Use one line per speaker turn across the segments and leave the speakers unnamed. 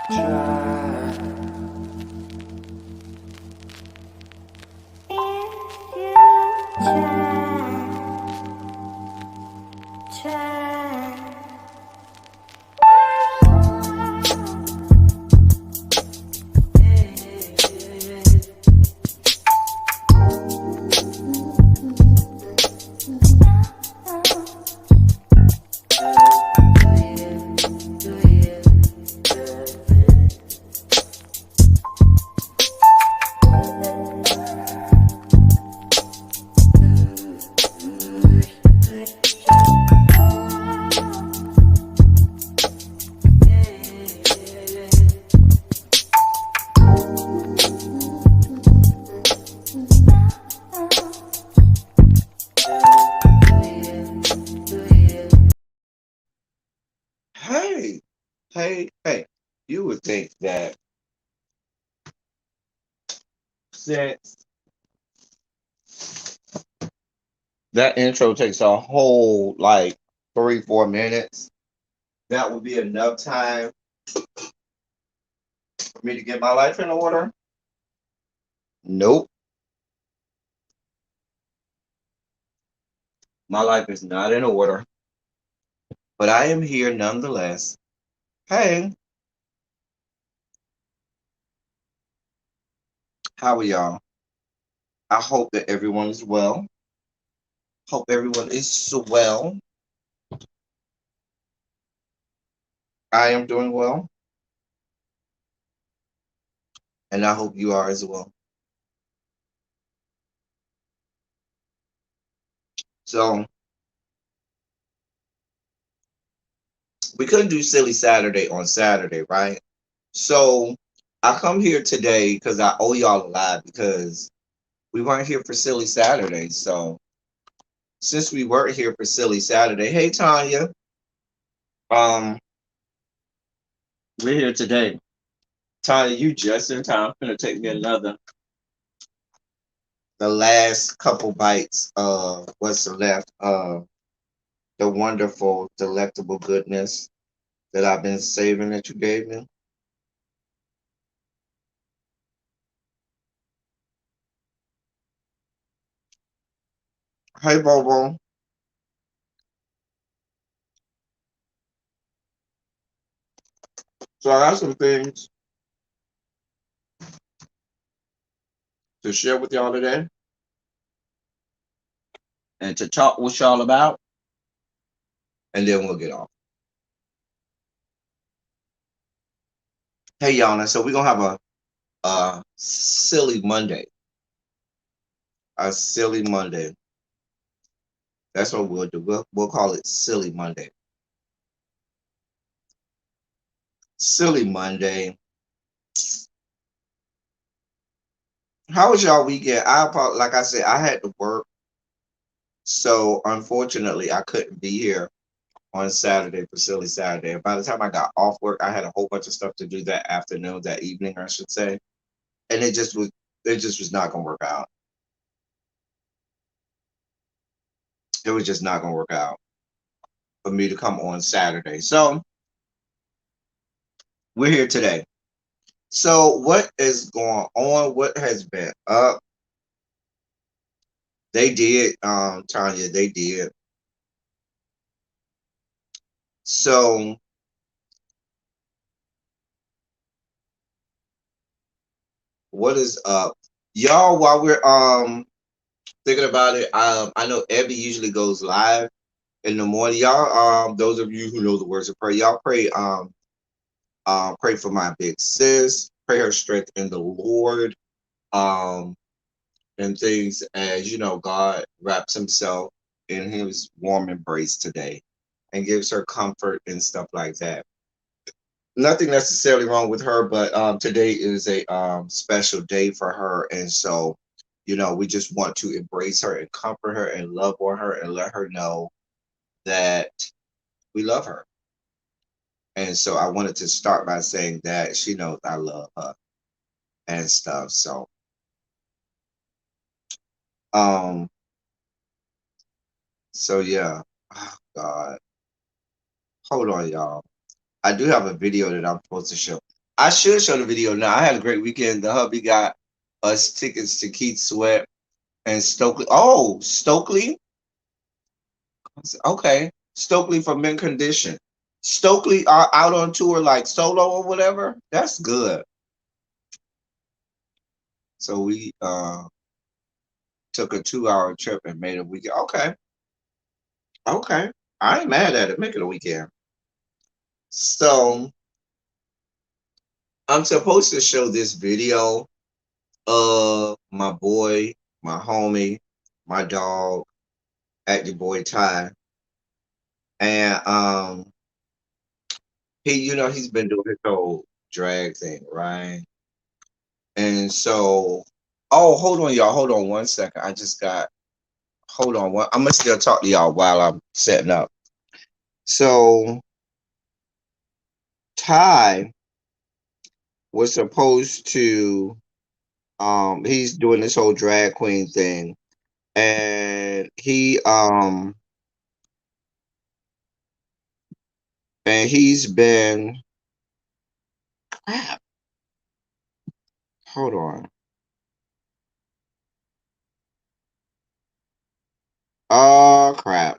Try.
Hey, hey. You would think that since that intro takes a whole like 3, 4 minutes, that would be enough time for me to get my life in order. Nope, my life is not in order, but I am here nonetheless. Hey, how are y'all? I hope that everyone is well. Hope everyone is so well. I am doing well, and I hope you are as well. So, we couldn't do Silly Saturday on Saturday, right? So I come here today because I owe y'all a lot because we weren't here for Silly Saturday. So since we weren't here for Silly Saturday, hey Tanya, um, we're here today. Tanya, you just in time. Gonna take me the last couple bites of what's left of the wonderful, delectable goodness that I've been saving that you gave me. Hey Bobo. So I got some things to share with y'all today and to talk with y'all about, and then we'll get off. Hey y'all, so we're gonna have a silly Monday. A silly Monday. That's what we'll do. We'll call it Silly Monday. Silly Monday. How was y'all weekend? Like I said, I had to work, so unfortunately, I couldn't be here on Saturday for Silly Saturday. By the time I got off work, I had a whole bunch of stuff to do that afternoon, that evening, I should say, and it just was not gonna work out. It was just not gonna work out for me to come on Saturday. So we're here today. So what is going on? What has been up? They did, Tanya, they did. So what is up? Y'all, while we're thinking about it, I know Abby usually goes live in the morning. Y'all, those of you who know the words of prayer, y'all pray for my big sis, pray her strength in the Lord, um, and things as you know, God wraps himself in his warm embrace today and gives her comfort and stuff like that. Nothing necessarily wrong with her, but today is a special day for her, and so we just want to embrace her and comfort her and love on her and let her know that we love her. And so I wanted to start by saying that she knows I love her and stuff. So um, yeah. Oh God, hold on, y'all. I do have a video that I'm supposed to show. I should show the video now. I had a great weekend. The hubby got us tickets to Keith Sweat and Stokely. Oh, Stokely. Okay, Stokely from Mint Condition. Stokely are out on tour like solo or whatever. That's good. So we took a 2-hour trip and made a weekend. Okay, okay. I ain't mad at it. Make it a weekend. So I'm supposed to show this video of my boy, my homie, my dog, at your boy Ty. And he's been doing his whole drag thing, right? And so, oh, hold on, y'all. Hold on 1 second. Hold on. I'm gonna still talk to y'all while I'm setting up. So, Ty was supposed to, he's doing this whole drag queen thing, and he's been, crap. Hold on. Oh, crap.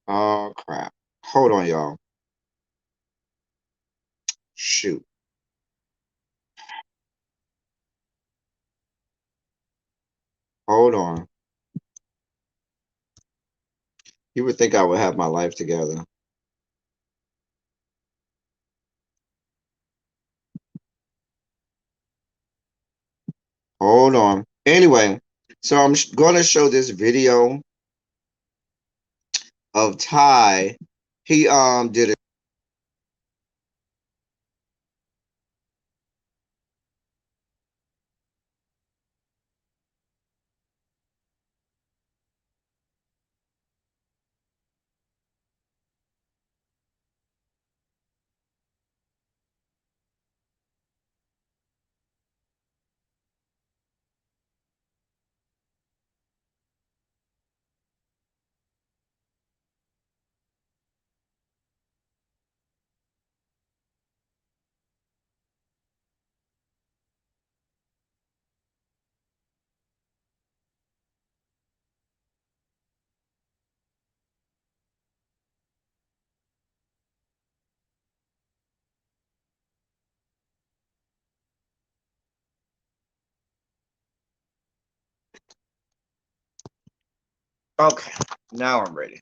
Oh, crap. Hold on, y'all. Shoot. Hold on. You would think I would have my life together. Hold on. Anyway, so I'm going to show this video of Ty. He did it. Okay, now I'm ready.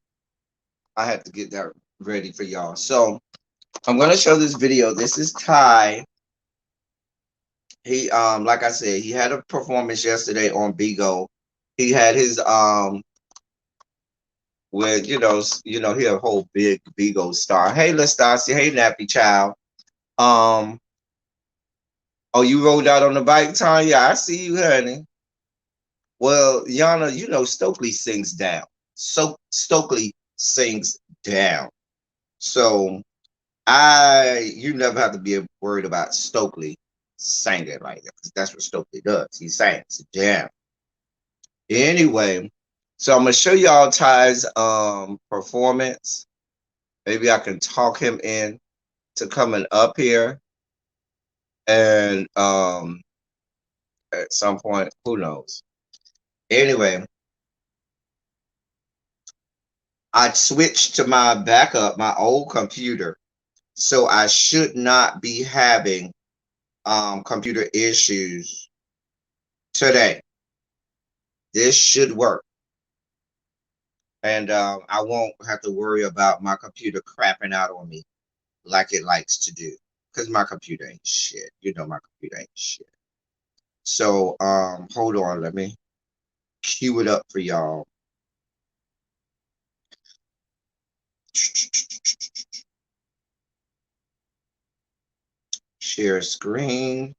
I had to get that ready for y'all. So I'm going to show this video. This is Ty. He like I said, he had a performance yesterday on Bigo. He had his with he a whole big Bigo star. Hey Lestasia, hey Nappy Child. Um oh, you rolled out on the bike, Tanya? I see you, honey. Well, Yana, Stokely sings down. So Stokely sings down. So you never have to be worried about Stokely singing like that, because that's what Stokely does. He sings down. Anyway, so I'm gonna show y'all Ty's performance. Maybe I can talk him in to coming up here, and at some point, who knows. Anyway, I switched to my backup, my old computer, so I should not be having computer issues today. This should work, and I won't have to worry about my computer crapping out on me like it likes to do, because my computer ain't shit. My computer ain't shit. So hold on, let me cue it up for y'all. Share screen,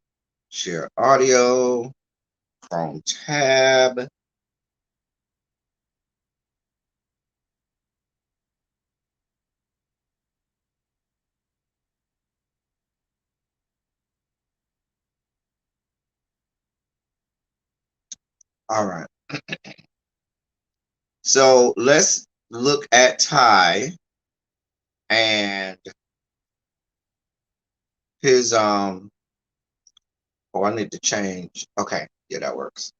share audio, Chrome tab. All right. So let's look at Ty. and his oh, I need to change. Okay, yeah, that works.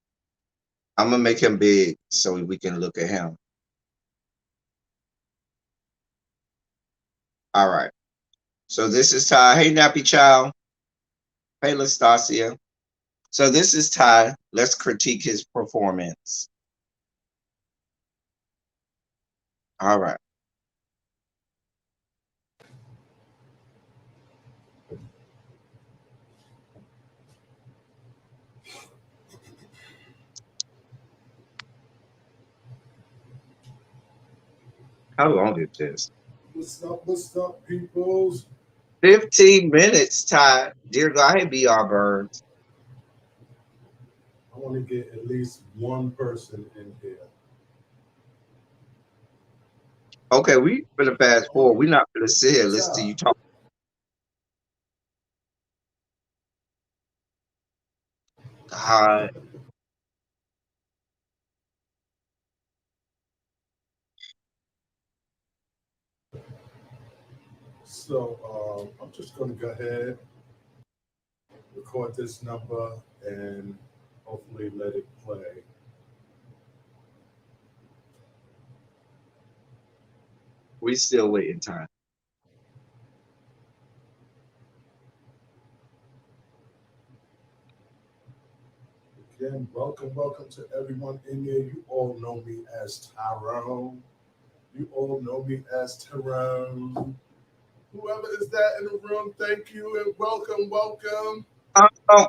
I'm gonna make him big so we can look at him. All right. So this is Ty. Hey, Nappy Child. Hey, Lastasia. So this is Ty. Let's critique his performance. All right. How long is this?
What's up, peoples?
15 minutes, Ty. Dear God, hey, BR Birds.
I want to get at least one person in here.
Okay, we finna fast
Oh,
forward. We're not gonna sit here and listen to you
Ty.
talk. God.
So I'm just going to go ahead, record this number, and hopefully let it play.
We still waiting time.
Again, welcome to everyone in here. You all know me as Tyrone. You all know me as Tyrone. Whoever is that in the room, thank you and welcome.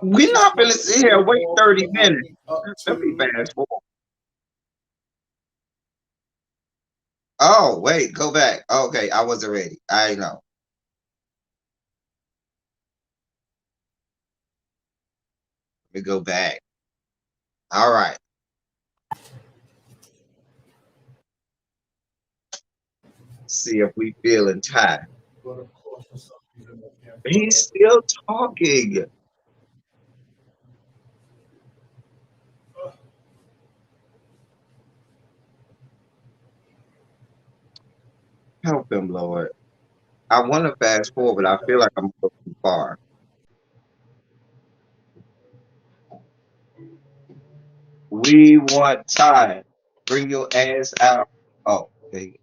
We're
Just
not gonna
wanted to
sit
see
here and wait
all
30
what I've
minutes.
been up
Let me
to.
fast forward. Oh, wait, go back. Okay, I wasn't ready. I know. Let me go back. All right. See if we feeling tired.
But of course, for some reason, I can't find
He's
that.
still talking.
Uh,
Help him, Lord. I want to fast forward, but I feel like I'm going too far. We want time. Bring your ass out. Oh, okay.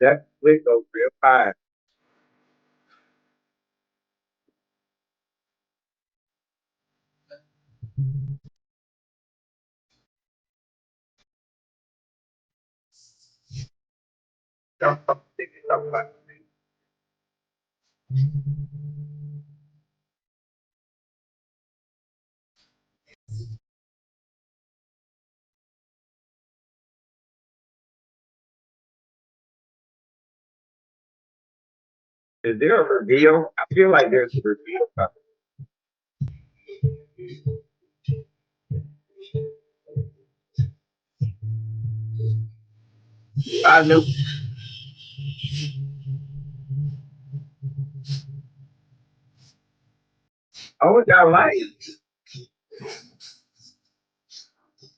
That click goes real high. Is there a reveal? I feel like there's a reveal coming. I knew. Oh, what y'all like?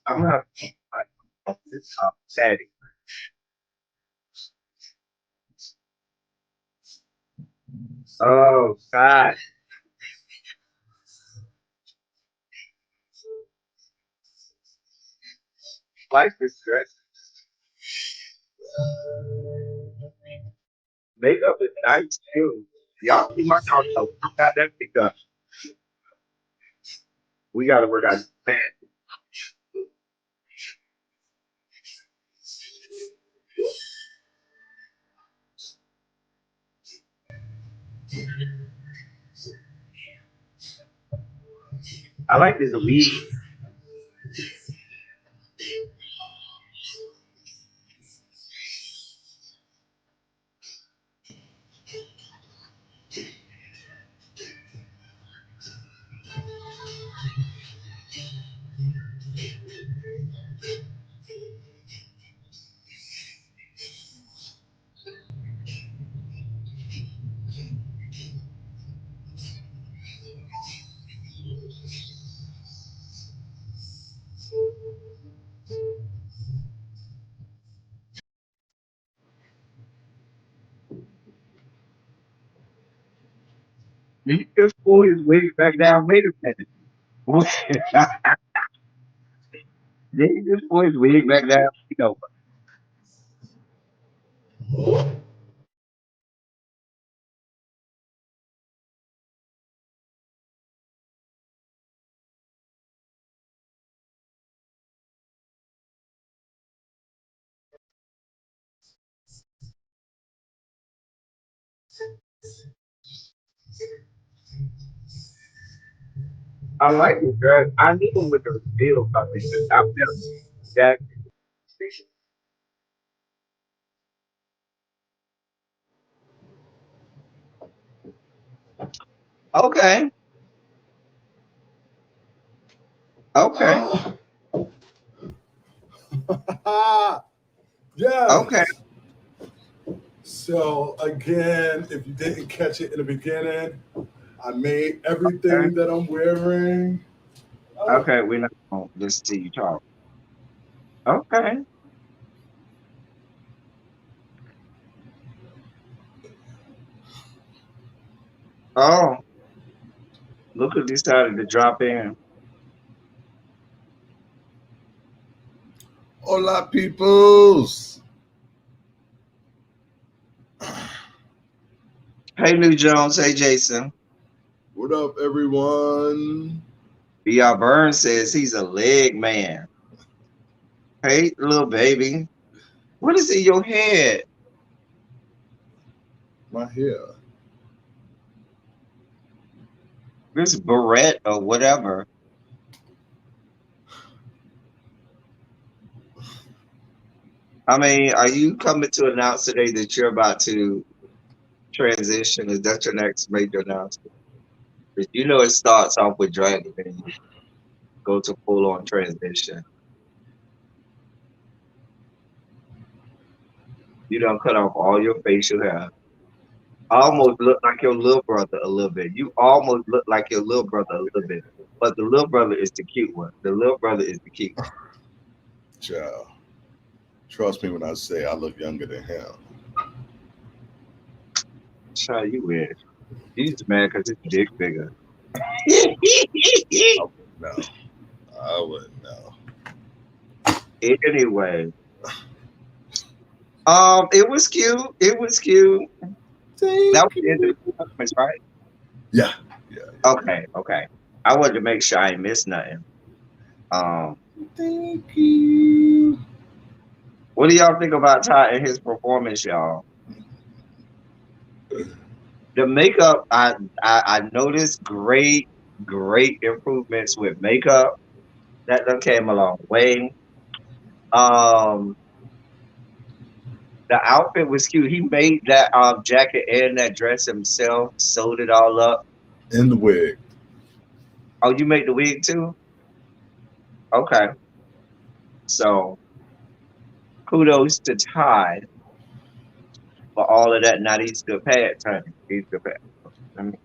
I'm not. This Daddy. Oh God, life is stress. Makeup is nice too. Y'all see my house? Got that pickup. We gotta work out man. I like this weed.
He just pull his wig back down. Wait a minute. What? Did he just pull his wig back down? You know, I like it, girl. I knew him with the reveal coming. I've never that.
Okay. Okay. Okay.
Yes. So again, if you didn't catch it in the beginning, I made
Okay.
everything that I'm wearing. Oh,
Okay. We're not gonna listen to you talk. Okay. Oh, look who decided to drop in.
hola, peoples.
Hey, New Jones. Hey, Jason.
What up, everyone?
B.R. Burns says he's a leg man. Hey, little baby. What is in your head?
My hair.
This barrette or whatever. I mean, are you coming to announce today that you're about to transition? Is that your next major announcement? 'Cause you know it starts off with dragging and you go to full on transition. You don't cut off all your facial hair. Almost look like your little brother a little bit. You almost look like your little brother a little bit. But the little brother is the cute one. The little brother is the cute one.
Child. Trust me when I say I look younger than him.
Child, you weird. You just mad because his dick bigger.
I wouldn't know. I wouldn't know.
Anyway, it was cute. It was cute. That
Thank
was the end of
you.
the performance, right?
Yeah, yeah, yeah.
Okay, okay. I wanted to make sure I ain't missed nothing. Um,
Thank you.
what do y'all think about Ty and his performance, y'all? The makeup, I noticed great improvements with makeup. That done came a long way. Um, the outfit was cute. He made that jacket and that dress himself, sewed it all up.
In the wig.
Oh, you made the wig too? Okay. So kudos to Ty for all of that. Now these good pads, honey. These good pads. I mean,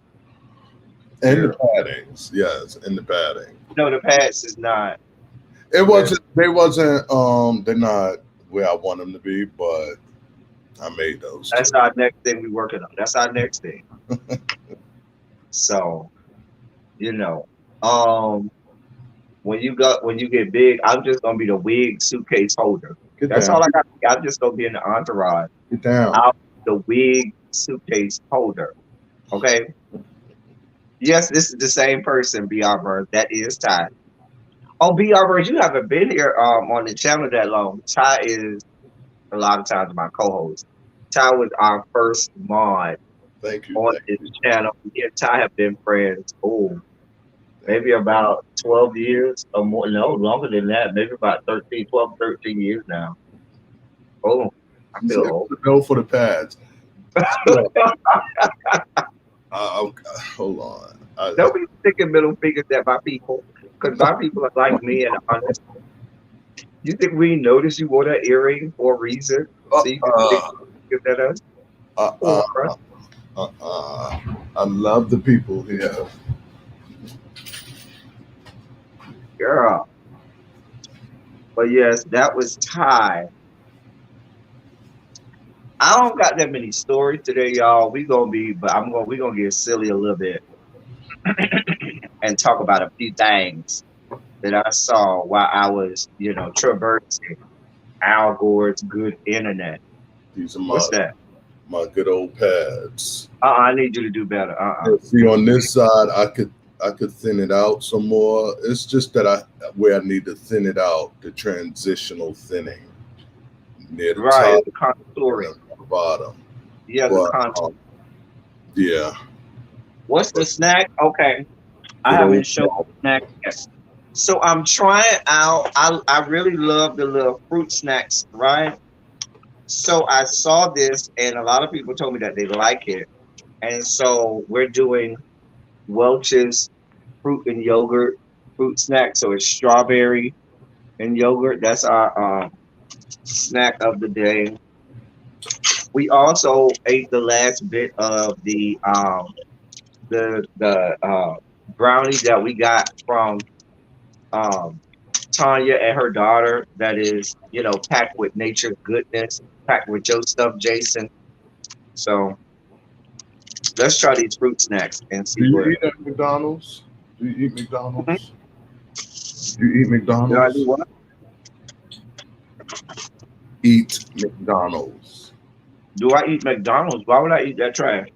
And the
girl.
paddings. Yes, and the padding.
No, the pads is not
It
where
wasn't they wasn't they're not where I want them to be, but I made those
that's
too.
our next thing we working on. That's our next thing. So, you know, um, when you get big, I'm just gonna be the wig suitcase holder.
Get
That's
down.
all I got. I'm just gonna be in the entourage.
Get down.
I'll be the wig suitcase holder. Okay. Yes, this is the same person, BR Bird. That is Ty. Oh, BR Bird, you haven't been here on the channel that long. Ty is a lot of times my co-host. Ty was our first mod
Thank you,
on
thank
this
you,
channel. Me and Ty have been friends. Oh, maybe about 12 years or more. No, longer than that. Maybe about 13, 12, 13 years now. Oh, I
You
feel
said
old.
no for the pads. So, hold on.
Don't be sticking middle fingers at my people, because my people are like me and honest. You think we notice you wore that earring for a reason?
uh,
So you can stick
uh,
fingers at us?
uh,
Or,
uh, I love the people here.
girl. But yes, that was Ty. I don't got that many stories today, y'all. We gonna get silly a little bit and talk about a few things that I saw while I was, traversing Al Gore's good internet.
These are
What's that?
my good old pads.
I need you to do better.
Yeah, see, on this side, I could thin it out some more. It's just that where I need to thin it out, the transitional thinning near the
Right,
top
the
and
contouring.
the bottom.
Yeah, the
But
contour.
yeah,
What's the
but
snack? Okay, I
good old
haven't showed the snack yet. So I'm trying out. I really love the little fruit snacks, right? So I saw this, and a lot of people told me that they like it, and so we're doing Welch's fruit and yogurt fruit snack. So it's strawberry and yogurt. That's our snack of the day. We also ate the last bit of the brownies that we got from um, Tanya and her daughter. That is, packed with nature's goodness, packed with your stuff, Jason. So let's try these fruit snacks and see
do you
what.
eat at McDonald's? Do you eat
Mhm.
McDonald's? Do you eat
Do I do
McDonald's?
what?
Eat McDonald's.
Do I eat McDonald's? Why would I eat that trash?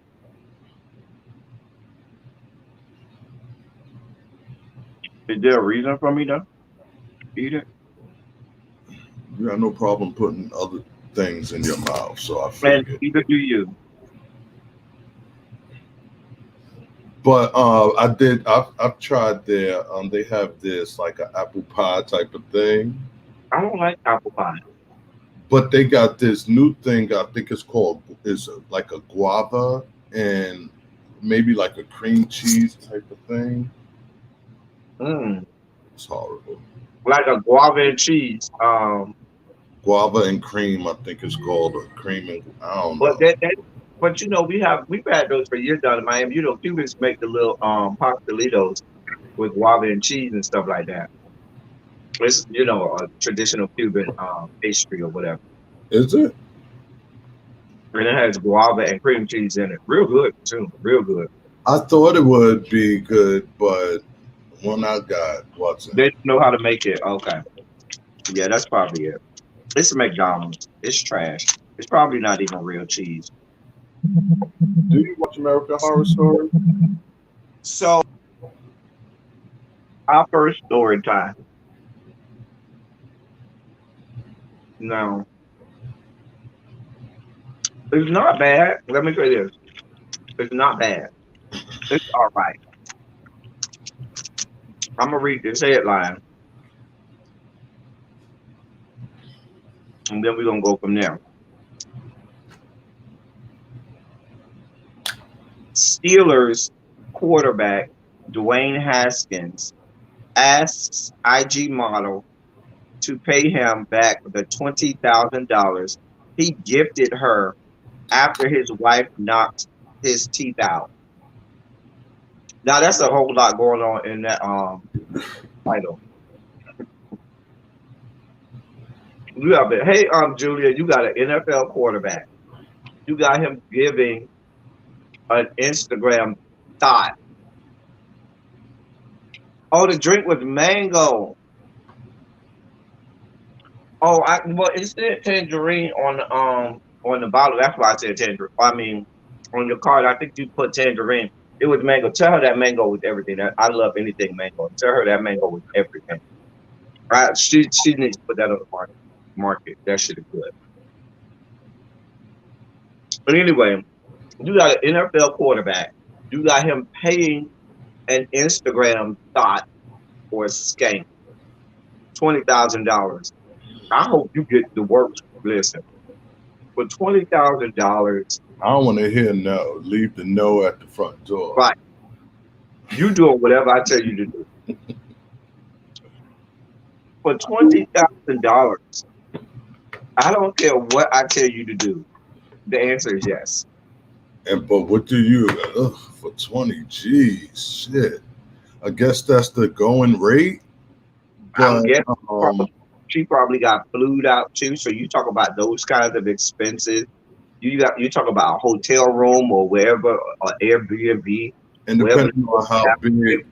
Is there a reason for me to eat it?
You got no problem putting other things in your mouth, so I
And
figured.
neither do you.
But I've tried their they have this like an apple pie type of thing,
I don't like apple pie.
but they got this new thing I think it's called is like a guava and maybe like a cream cheese type of thing.
Mm.
It's horrible.
Like a guava and cheese.
Guava and cream, I think it's called, or cream and I don't
But
know.
but we've had those for years down in Miami. Cubans make the little pastelitos with guava and cheese and stuff like that. It's a traditional Cuban pastry or whatever.
Is it?
And it has guava and cream cheese in it. Real good too. Real good.
I thought it would be good, but when I got wasn't.
They know how to make it. Okay. Yeah, that's probably it. It's McDonald's. It's trash. It's probably not even real cheese.
Do you watch American Horror Story?
So our first story time. No, it's not bad. Let me say this. It's not bad. It's all right. I'm gonna read this headline, and then we're gonna go from there. Steelers quarterback Dwayne Haskins asks IG model to pay him back the $20,000 he gifted her after his wife knocked his teeth out. Now that's a whole lot going on in that title. You have it. Hey, Julia, you got an NFL quarterback. You got him giving an Instagram thought. Oh, the drink was mango. Oh, well, it said tangerine on the bottle. That's why I said tangerine. I mean, on your card, I think you put tangerine. It was mango. Tell her that mango was everything. I love anything mango. Tell her that mango was everything. Right? She needs to put that on the market. That shit is good. But anyway, you got an NFL quarterback. You got him paying an Instagram thought or scam. $20,000. I hope you get the work. Listen, for $20,000,
I don't want to hear no. Leave the no at the front door.
right? You doing whatever I tell you to do. For $20,000, I don't care what I tell you to do. The answer is yes.
But what do you for 20 G's? Shit. I guess that's the going rate.
I'm
But
guessing she probably got flued out too. So you talk about those kinds of expenses. You talk about a hotel room or wherever or Airbnb,
and
wherever.
depending on how big,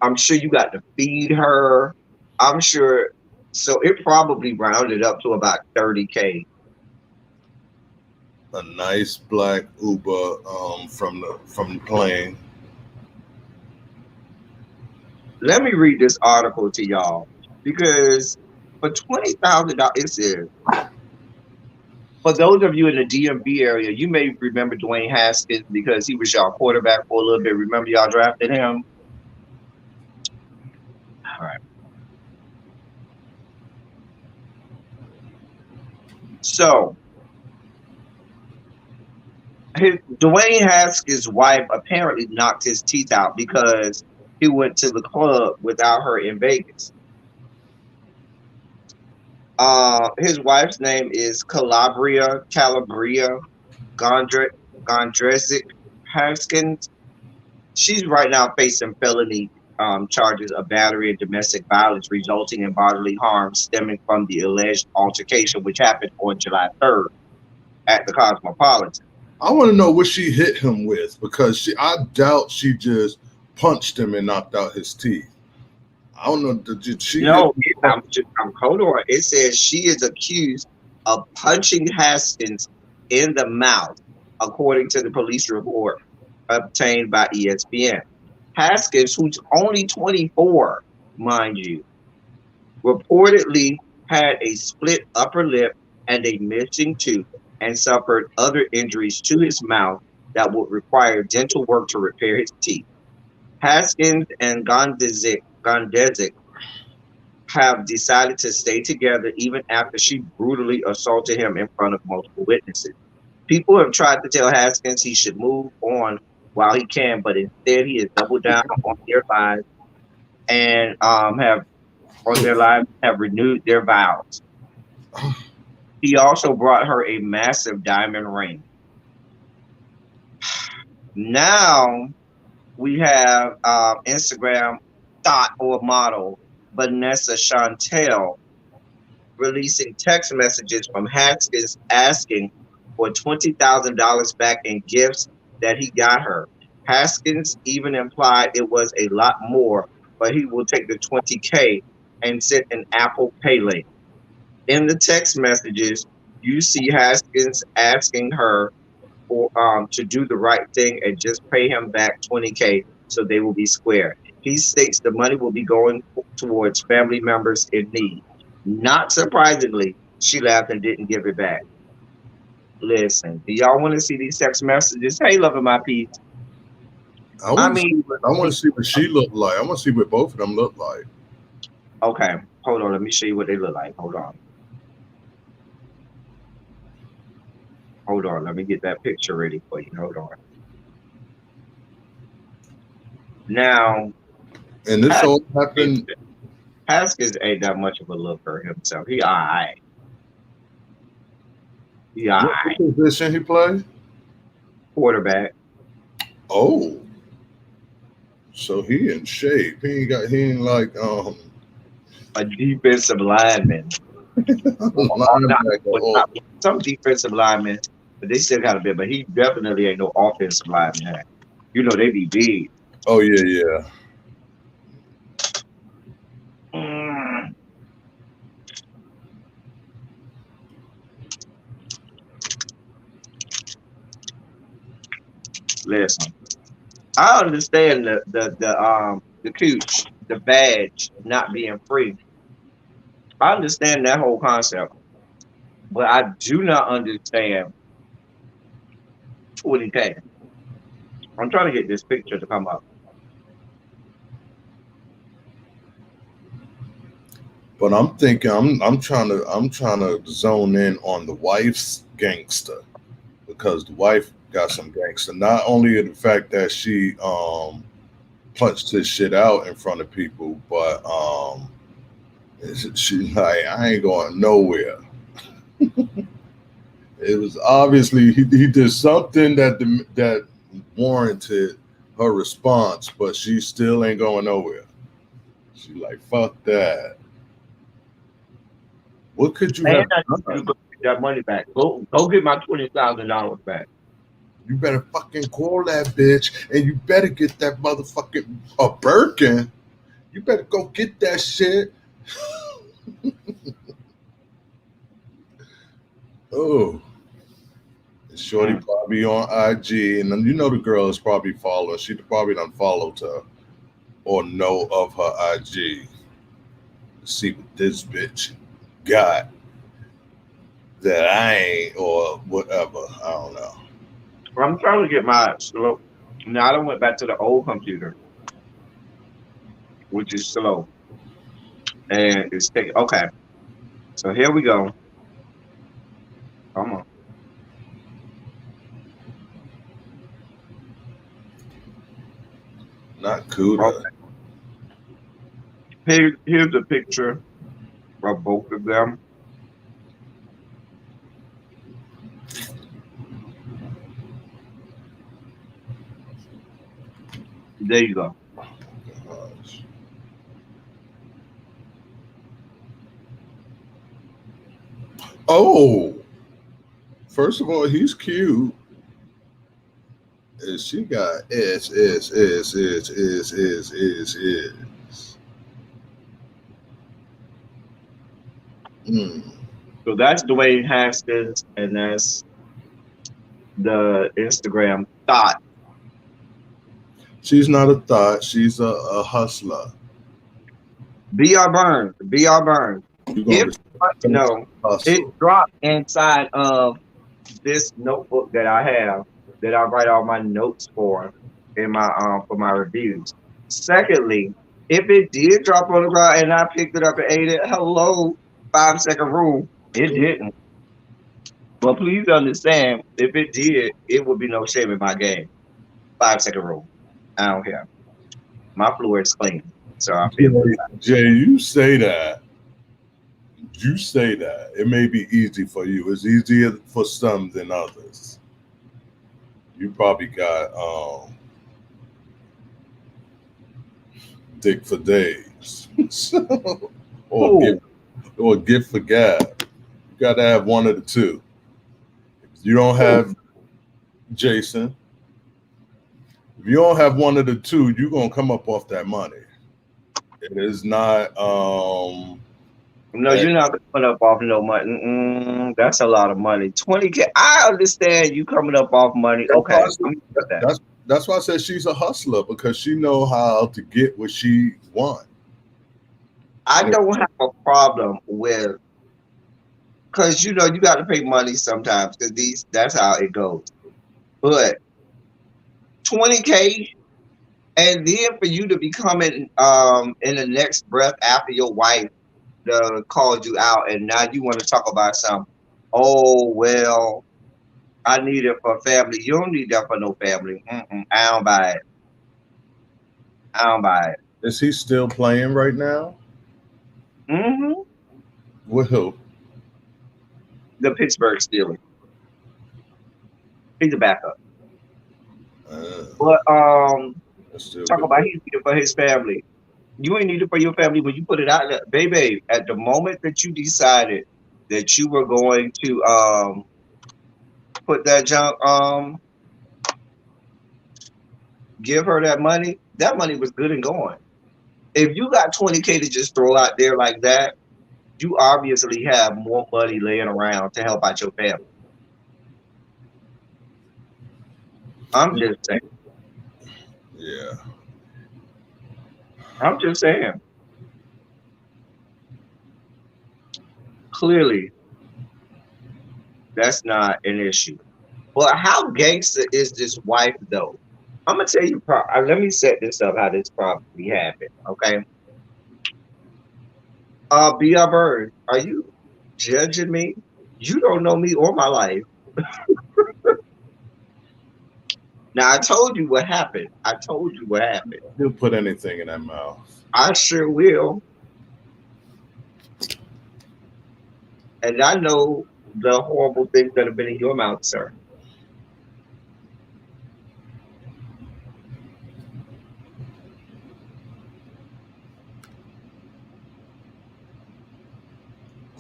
I'm sure you got to feed her. I'm sure. So it probably rounded up to about 30K.
a nice black Uber from the plane.
Let me read this article to y'all because for $20,000, it says, for those of you in the DMV area, you may remember Dwayne Haskins because he was y'all quarterback for a little bit. Remember y'all drafted him? All right. So, Dwayne Haskins' wife apparently knocked his teeth out because he went to the club without her in Vegas. His wife's name is Calabria Gondrezic Haskins. She's right now facing felony charges of battery and domestic violence resulting in bodily harm stemming from the alleged altercation, which happened on July 3rd at the Cosmopolitan.
I want to know what she hit him with because I doubt she just punched him and knocked out his teeth. I don't know. Did she?
No, I'm hold on. It says she is accused of punching Haskins in the mouth, according to the police report obtained by ESPN. Haskins, who's only 24, mind you, reportedly had a split upper lip and a missing tooth and suffered other injuries to his mouth that would require dental work to repair his teeth. Haskins and Gondezic have decided to stay together even after she brutally assaulted him in front of multiple witnesses. People have tried to tell Haskins he should move on while he can, but instead he has doubled down on their lives and have renewed their vows. He also brought her a massive diamond ring. Now we have Instagram thought or model Vanessa Chantel releasing text messages from Haskins asking for $20,000 back in gifts that he got her. Haskins even implied it was a lot more, but he will take the $20K and sent an Apple Pay link. In the text messages, you see Haskins asking her for to do the right thing and just pay him back $20K so they will be square. He states the money will be going towards family members in need. Not surprisingly, she laughed and didn't give it back. Listen, do y'all want to see these text messages? Hey, loving my piece.
I want to see what she looked like. I want to see what both of them look like.
Okay, hold on. Let me show you what they look like. Hold on. Let me get that picture ready for you. Hold on. Now,
and this all happened.
Haskins ain't that much of a looker himself. He all right.
What position he play?
Quarterback.
Oh, so he in shape. He ain't like
a defensive lineman. Some defensive linemen, but they still got a bit. But he definitely ain't no offensive lineman. You know they be big.
Oh yeah.
Listen, I understand the cooch, the badge not being free. I understand that whole concept, but I do not understand 20K. I'm trying to get this picture to come up.
But I'm thinking I'm trying to zone in on the wife's gangster because the wife got some gangster. Not only the fact that she punched his shit out in front of people, but she like I ain't going nowhere. It was obviously he did something that warranted her response, but she still ain't going nowhere. She like fuck that. What could you
And
have
I need you to
done?
go get that money back. Go get my $20,000 back.
You better fucking call that bitch, and you better get that motherfucking a Birkin. You better go get that shit. Oh, Shorty probably on IG, and then you know the girl is probably following. She probably done followed her or know of her IG. See what this bitch got that I ain't or whatever. I don't know.
I'm trying to get my slow. Now I done went back to the old computer, which is slow, and it's taking. Okay, so here we go. Come on.
Not Cuda.
Okay. Here's a picture of both of them. There you go.
Gosh. Oh, first of all, he's cute. And she got is. Mm.
So that's Dwayne Haskins, and that's the Instagram thought.
She's not a thought. She's a hustler.
BR Burns. BR Burns.
You're
If
gonna
you know, it
hustle.
dropped inside of this notebook that I have that I write all my notes for my reviews. Secondly, if it did drop on the ground and I picked it up and ate it, hello, 5 second rule. It didn't. But please understand, if it did, it would be no shame in my game. 5 second rule. I don't care. My floor is clean. So I feel good.
Jay, you say that. You say that. It may be easy for you. It's easier for some than others. You probably got dick for days. or gift for gab. You gotta have one of the two. If you don't have Jason, if you don't have one of the two, you're gonna come up off that money. It is not
No, you're not coming up off no money. That's a lot of money. 20K. I understand you coming up off money. Okay.
That's why I said she's a hustler, because she know how to get what she wants.
I don't have a problem with, because you know you got to pay money sometimes, because that's how it goes. But 20K, and then for you to be coming in the next breath after your wife called you out, and now you want to talk about something. Oh well, I need it for family. You don't need that for no family. I don't buy it. I don't buy it.
Is he still playing right now?
Mm-hmm.
With who?
The Pittsburgh Steelers. He's a backup. But talk about he need it for his family. You ain't need it for your family when you put it out there. Baby, at the moment that you decided that you were going to put that junk give her that money was good and going. If you got 20K to just throw out there like that, you obviously have more money laying around to help out your family. I'm just saying.
Yeah.
I'm just saying. Clearly, that's not an issue. But how gangster is this wife, though? I'm gonna tell you. Let me set this up how this probably happened. Okay. Be a bird. Are you judging me? You don't know me or my life. Now I told you what happened. I told you what happened.
He'll put anything in that mouth.
I sure will. And I know the horrible things that have been in your mouth, sir.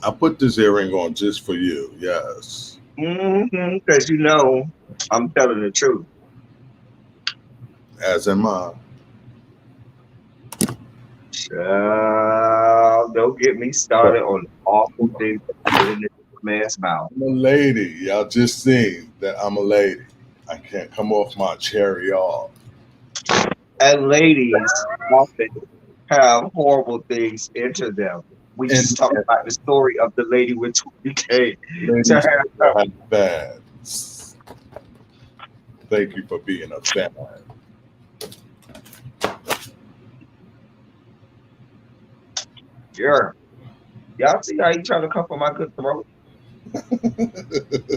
I put this earring on just for you. Yes.
Because you know I'm telling the truth.
As am I.
Don't get me started on awful things that have been in this man's mouth.
I'm a lady. Y'all just seen that I'm a lady. I can't come off my cherry off.
And ladies often have horrible things enter them. We
And
just talked about the story of the lady with 20K to
ladies
have.
have fans. Thank you for being a fan.
Yeah. Y'all see how he trying to come for my good throat?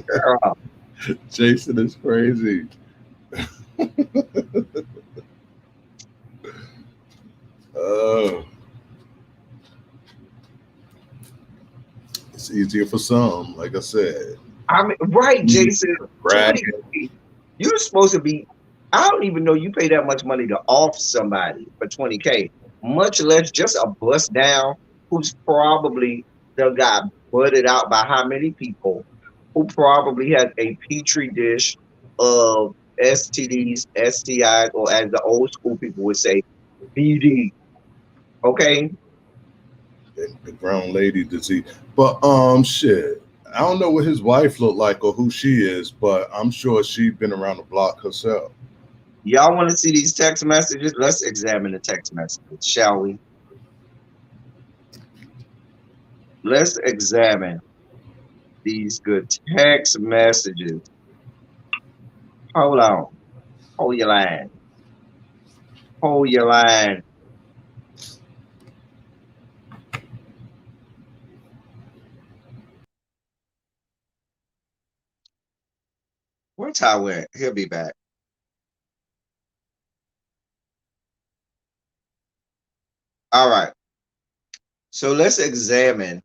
Girl,
Jason is crazy. Oh, it's easier for some, like I said.
I mean, right, Jason.
Brag.
20K. You're supposed to be. I don't even know you pay that much money to off somebody for 20K, much less just a bust down who's probably the got butted out by how many people, who probably has a petri dish of STDs, STIs, or as the old school people would say, BD. Okay,
The grown lady disease. But shit. I don't know what his wife looked like or who she is, but I'm sure she's been around the block herself.
y'all want to see these text messages? Let's examine the text messages, shall we? Let's examine these good text messages. Hold on. Hold your line. Hold your line. Where Ty went? He'll be back. All right. So let's examine.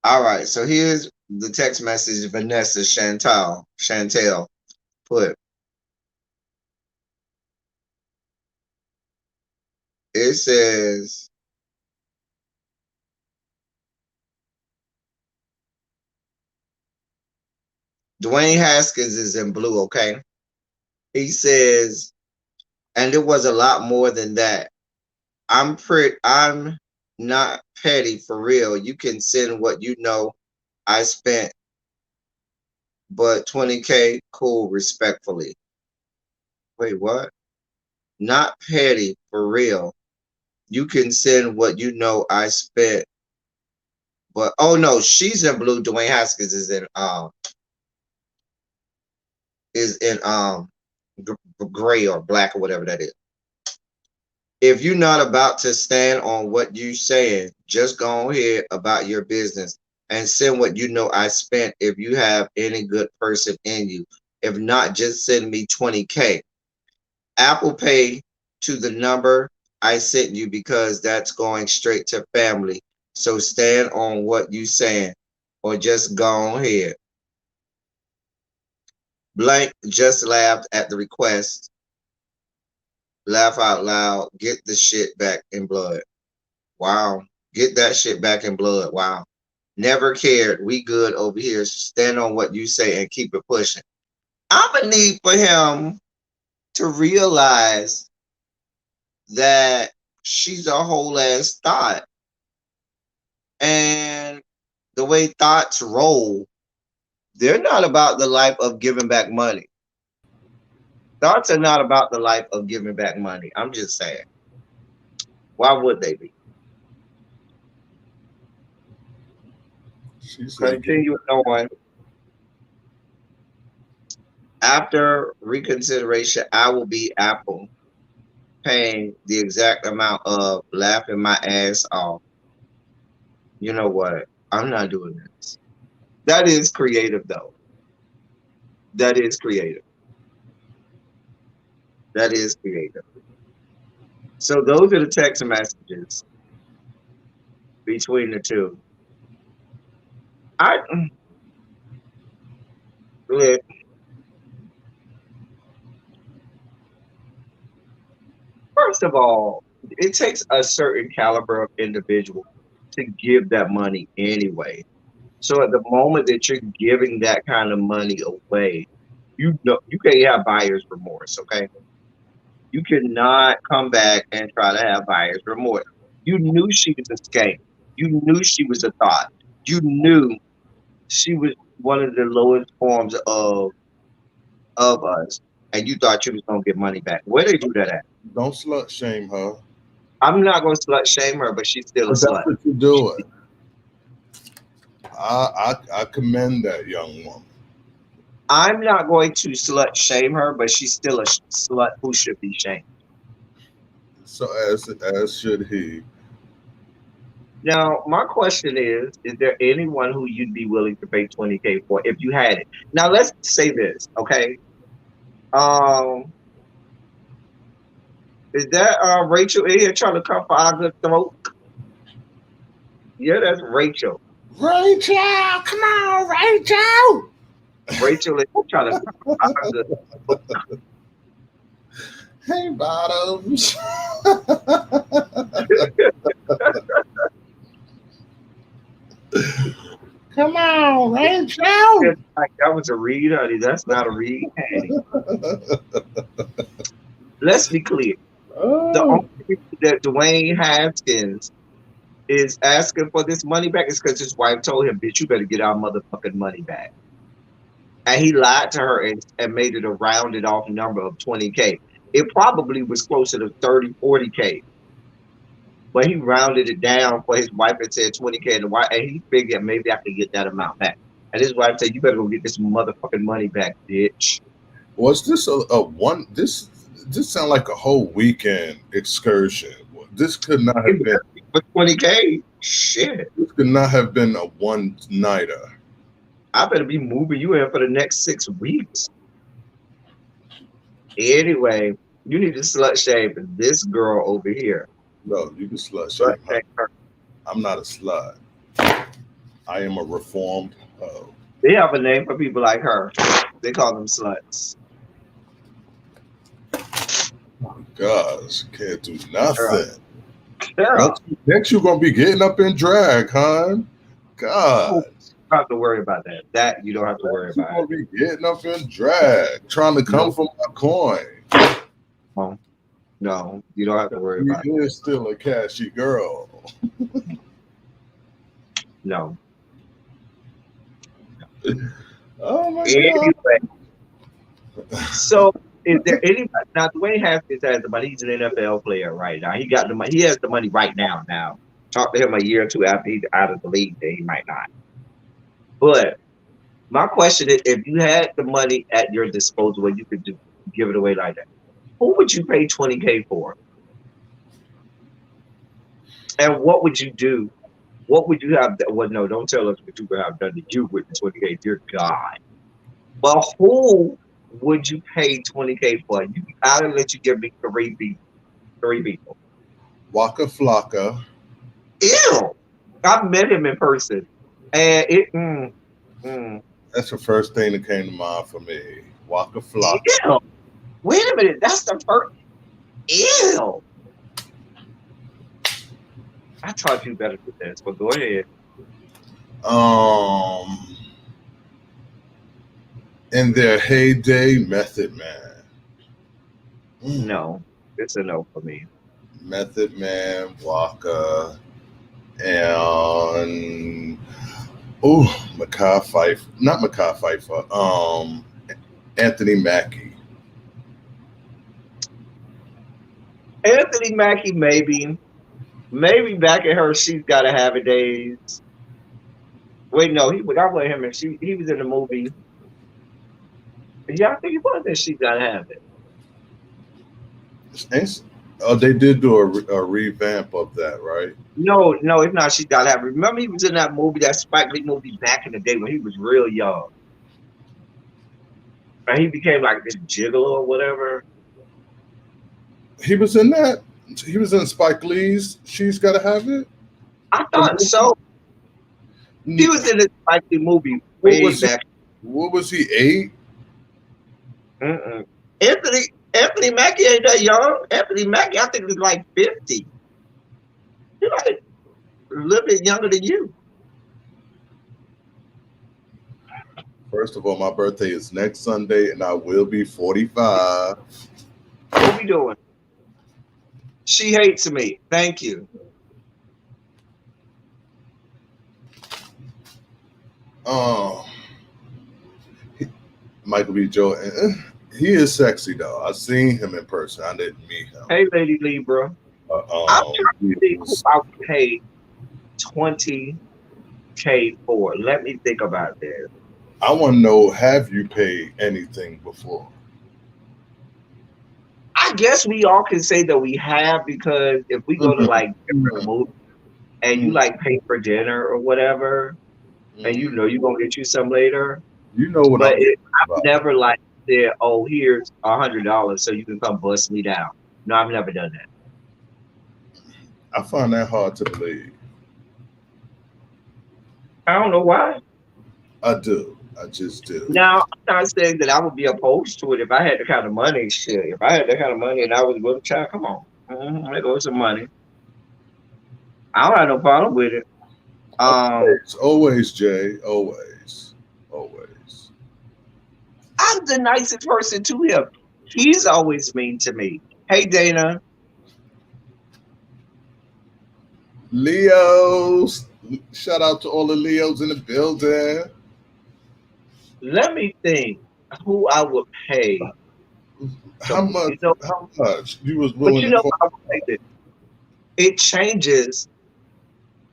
All right. So here's the text message Vanessa Chantel put. It says, Dwayne Haskins is in blue, okay? He says, and it was a lot more than that. I'm not petty for real. You can send what you know I spent, but 20K, cool, respectfully. Wait, what? Not petty for real. You can send what you know I spent, but oh no, she's in blue. Dwayne Haskins is in gray or black or whatever that is. If you're not about to stand on what you saying, just go ahead about your business and send what you know I spent if you have any good person in you. If not, just send me 20K. Apple Pay to the number I sent you because that's going straight to family. So stand on what you saying or just go ahead. Blank just laughed at the request. Laugh out loud. Get the shit back in blood. Wow. Get that shit back in blood. Wow. Never cared. We good over here. Stand on what you say and keep it pushing. I'm going to need for him to realize that she's a whole ass thought. And the way thoughts roll, they're not about the life of giving back money. Thoughts are not about the life of giving back money. I'm just saying. Why would they be?
She said,
Continue on.
After reconsideration, I will be Apple, paying the exact amount of laughing my ass off. You know what? I'm not doing this. That is creative, though. That is creative. That is creative. So those are the text messages between the two. I look, first of all, it takes a certain caliber of individual to give that money anyway. So at the moment that you're giving that kind of money away, you know you can't have buyer's remorse, okay? You cannot come back and try to have buyer's remorse. You knew she was a scam. You knew she was a thought. You knew she was one of the lowest forms of us, and you thought you was gonna get money back. Where they do that at?
Don't slut shame her.
I'm not gonna slut shame her, but she's still a
But that's
slut.
what you're doing. I commend that young woman.
I'm not going to slut shame her, but she's still a slut who should be shamed.
So as should he.
Now, my question is there anyone who you'd be willing to pay 20K for if you had it? Now, let's say this, okay? Um, is that Rachel in here trying to come for our good throat? Yeah, that's Rachel.
Rachel, come on, Rachel.
Rachel is trying to come for our good.
Hey, Bottoms. Come on, Rachel.
Like, that was a read, honey. That's not a read, honey. Let's be clear. The
Oh,
only reason that Dwayne Haskins is asking for this money back is because his wife told him, bitch, you better get our motherfucking money back. And he lied to her and made it a rounded off number of 20K. It probably was closer to 30, 40K. But he rounded it down for his wife and said 20K. And he figured maybe I could get that amount back. And his wife said, you better go get this motherfucking money back, bitch.
was this a one? This sound like a whole weekend excursion. This could not have been.
For 20K? Shit.
This could not have been a one nighter.
I better be moving you in for the next 6 weeks. Anyway, you need to slut shame this girl over here.
No, you can slut shame
Slut
her.
shame her.
I'm not a slut. I am a reformed hoe.
They have a name for people like her. They call them sluts.
Gosh, can't do nothing.
Girl,
Next, you're gonna be getting up in drag, hon. God,
you don't have to worry about that. That you don't have to worry
you're
about.
gonna be getting up in drag, trying to come for my coin.
No, you don't have to worry about it.
You is still a cashy girl.
No.
Oh my god.
Anyway, so is there anybody now? Dwayne Haskins has the money. He's an NFL player right now. He got the money. He has the money right now. Now, talk to him a year or two after he's out of the league, then he might not. But my question is, if you had the money at your disposal and you could just give it away like that, who would you pay 20K for? And what would you do? What would you have? Well, no, don't tell us what you would have done to you with the 20K. Dear God. But who would you pay 20K for? I'll let you give me three people.
Waka Flocka.
Ew. I met him in person. And it
That's the first thing that came to mind for me. Waka Flocka.
Ew. Wait a minute. That's the first. Ew. I taught you better with this, but go ahead.
In their heyday, Method Man.
No, it's a no for me.
Method Man, Waka, and Mekhi Phifer. Not Mekhi Phifer. Anthony Mackie.
Anthony Mackie, maybe back at her She's Gotta Have It days. Wait, no, I with him and he was in the movie.
Yeah, I think it was that She Gotta Have It.
Oh, they did do a revamp of that, right?
No, no, it's not She Gotta Have It. Remember he was in that movie, that Spike Lee movie back in the day when he was real young. And he became like this gigolo or whatever.
He was in that. He was in Spike Lee's She's Gotta Have It.
I
The
thought so. He
movie-
was in this Spike Lee movie
What
way
was he?
back.
What was he? 8?
Mm-mm. Anthony Mackie ain't that young. Anthony Mackie, I think, was like 50. He's like a little bit younger than you.
First of all, my birthday is next Sunday, and I will be 45.
What we doing? She Hates Me. Thank you.
Um, Michael B. Jordan. He is sexy though. I've seen him in person. I didn't meet him.
Hey, Lady Libra. I'm trying to think who I would pay 20K for. Let me think about this.
I want to know: have you paid anything before?
I guess we all can say that we have, because if we go to like different movies and you like pay for dinner or whatever, and you know you're gonna get you some later.
You know what
But
I'm
I've
about.
never like said, "Oh, here's $100 so you can come bust me down." No, I've never done that.
I find that hard to believe.
I don't know why.
I do. I just do.
Now, I'm not saying that I would be opposed to it if I had the kind of money. Shit, if I had that kind of money and I was going to try, come on, there goes some money. I don't have no problem with it.
Always, Jay. Always.
I'm the nicest person to him. He's always mean to me. Hey, Dana.
Leos. Shout out to all the Leos in the building.
Let me think who I would pay.
How much?
You know,
How much you was
but
willing
you know,
to?
I would say this. It changes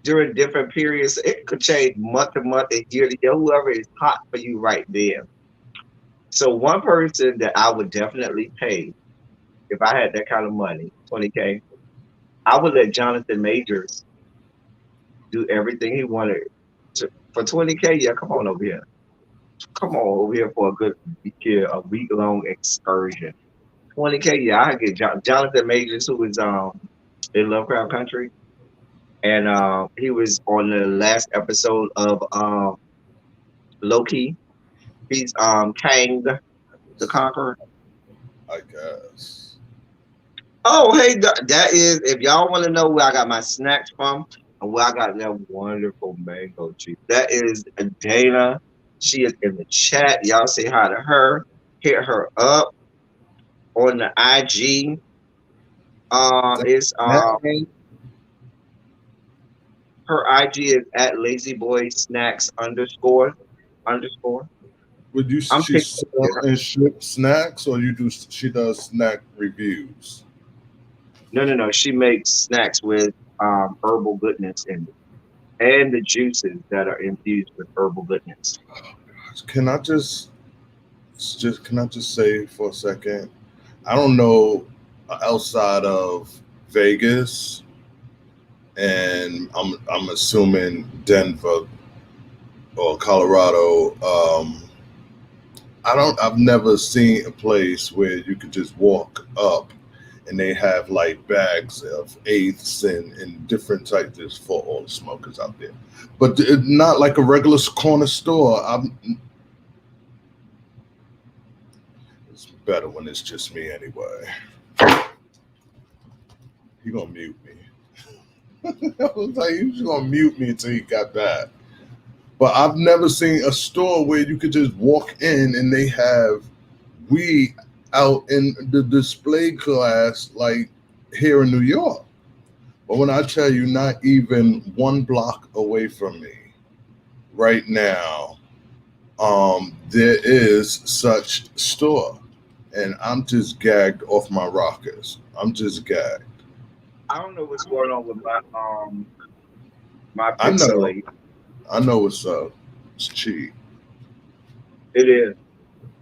during different periods. It could change month to month and year to year. Whoever is hot for you right there. So one person that I would definitely pay if I had that kind of money, 20K, I would let Jonathan Majors do everything he wanted for 20K. Yeah, come on over here. Come on over here for a good a week long excursion. 20K, yeah, I get Jonathan Majors, who is in Lovecraft Country, and he was on the last episode of Loki. He's Kang the Conqueror.
I guess.
Oh, hey, that is, if y'all want to know where I got my snacks from and where I got that wonderful mango cheese, that is Dana. She is in the chat. Y'all say hi to her. Hit her up on the IG. It's her IG is at lazyboysnacks__.
Would you?
I'm
She
picking
sell and ship snacks, or you do? She does snack reviews.
No. She makes snacks with herbal goodness in it, and the juices that are infused with herbal goodness.
Can I just say for a second? I don't know outside of Vegas, and I'm assuming Denver or Colorado. I've never seen a place where you could just walk up and they have like bags of eighths and different types for all the smokers out there, but not like a regular corner store. It's better when it's just me anyway. He gonna mute me. I was like, he was gonna mute me until he got back. But I've never seen a store where you could just walk in and they have weed out in the display glass like here in New York. But when I tell you, not even 1 block away from me right now, there is such store. And I'm just gagged off my rockers. I'm just gagged.
I don't know what's going on with my
I know.
pixelate.
I know what's up. It's cheap.
It is.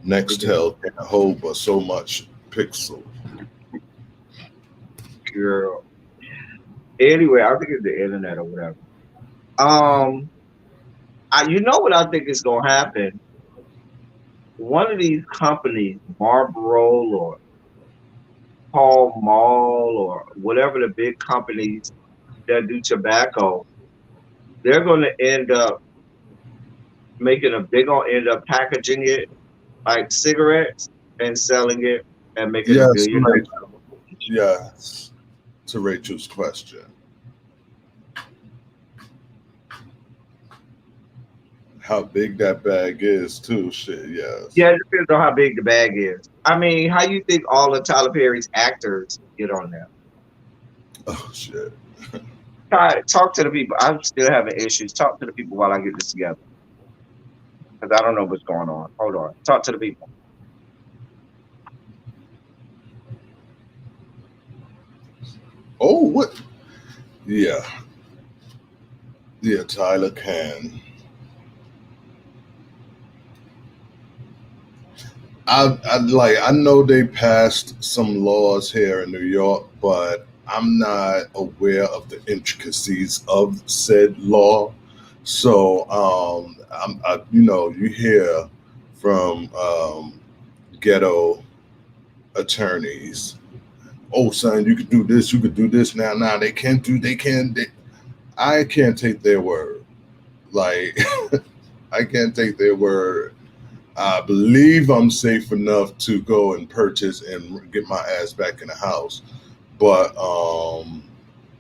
Nextel can't hold but so much pixel.
Girl. Anyway, I think it's the internet or whatever. You know what I think is gonna happen? One of these companies, Marlboro or Pall Mall or whatever the big companies that do tobacco, they're gonna end up they're gonna end up packaging it like cigarettes and selling it and making a
Yes,
billion
Rachel.
dollars.
Yes. To Rachel's question. How big that bag is, too. Shit, yes.
Yeah, it depends on how big the bag is. I mean, how you think all of Tyler Perry's actors get on there?
Oh, shit.
Talk to the people. I'm still having issues. Talk to the people while I get this together because I don't know what's going on. Hold on. Talk to the people.
Oh, what? Yeah. Yeah, Tyler can. I know they passed some laws here in New York, but I'm not aware of the intricacies of said law. So you hear from ghetto attorneys, oh son, you could do this, you could do this now. Now they can't do I can't take their word. Like I can't take their word. I believe I'm safe enough to go and purchase and get my ass back in the house. But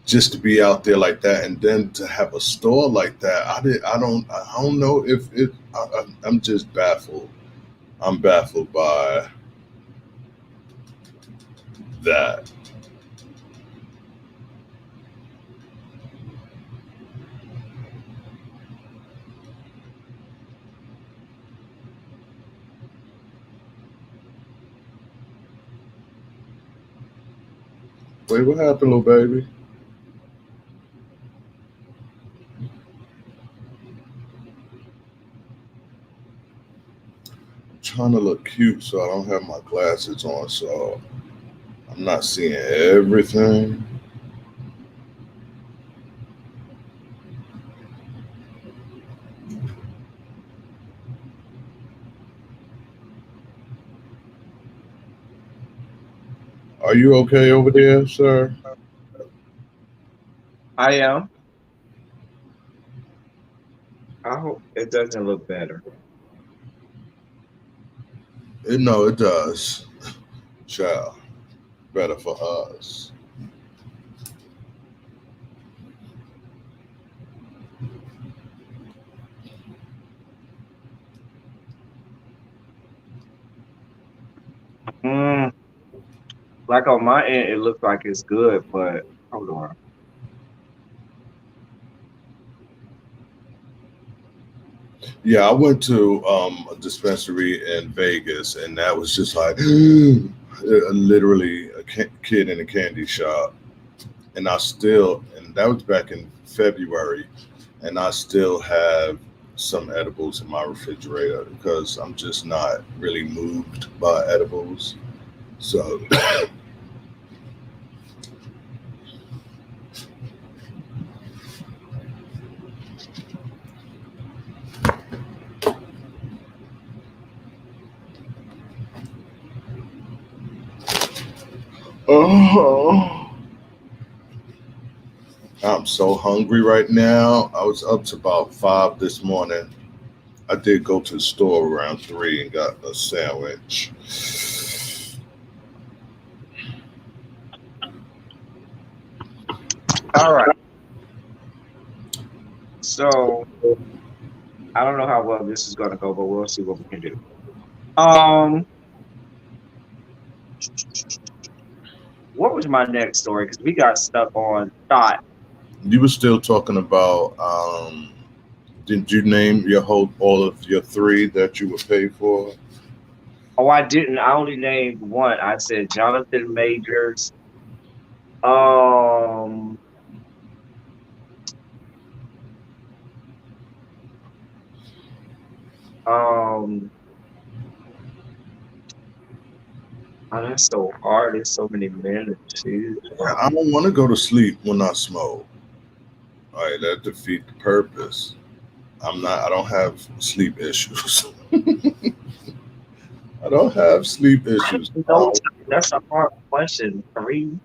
just to be out there like that, and then to have a store like that, I don't know if it. I'm just baffled. I'm baffled by that. Wait, what happened, little baby? I'm trying to look cute, so I don't have my glasses on, so I'm not seeing everything. Are you okay over there, sir?
I am. I hope it doesn't look better.
No, it does. Child, better for us.
Mm, like on my end, it looks like it's good, but hold on.
Yeah, I went to a dispensary in Vegas, and that was just like literally a kid in a candy shop. And that was back in February, and I still have some edibles in my refrigerator because I'm just not really moved by edibles. So, oh, I'm so hungry right now. I was up to about 5 this morning. I did go to the store around 3 and got a sandwich.
All right. So I don't know how well this is gonna go, but we'll see what we can do. Um, what was my next story? Because we got stuck on thought.
You were still talking about. Did you name all of your 3 that you would pay for?
Oh, I didn't. I only named one. I said Jonathan Majors. Um, um, Oh, that's so hard. There's so many men to choose from.
I don't want to go to sleep when I smoke. All right, that defeat the purpose. I don't have sleep issues. I don't have sleep issues.
No, that's a hard question. Three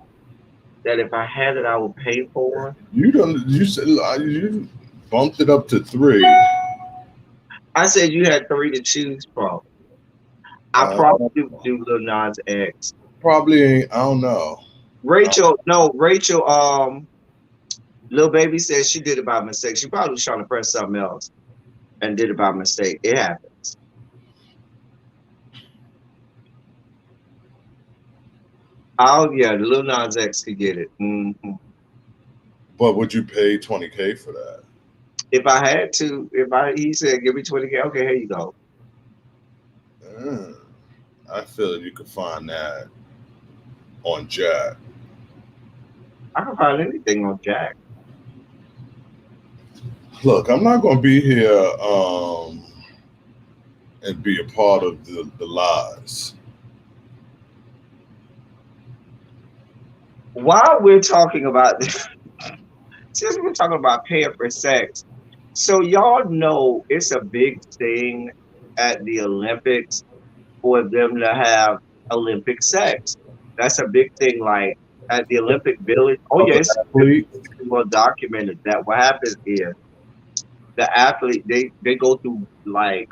that if I had it, I would pay for.
You said you bumped it up to 3.
I said you had three to choose from. I
Uh,
probably would do Lil Nas X.
Probably ain't. I don't know.
Rachel, no, Rachel. Lil Baby said she did it by mistake. She probably was trying to press something else and did it by mistake. It happens. Oh yeah, Lil Nas X could get it.
But would you pay 20K for that?
If I had to, he said give me 20K, okay, here you go.
I feel that you could find that on Jack.
I can find anything on Jack.
Look, I'm not going to be here and be a part of the lies.
While we're talking about this, since we're talking about paying for sex, so y'all know it's a big thing at the Olympics for them to have Olympic sex. That's a big thing, like at the Olympic Village. Oh yeah, it's well documented that what happens is the athlete they go through like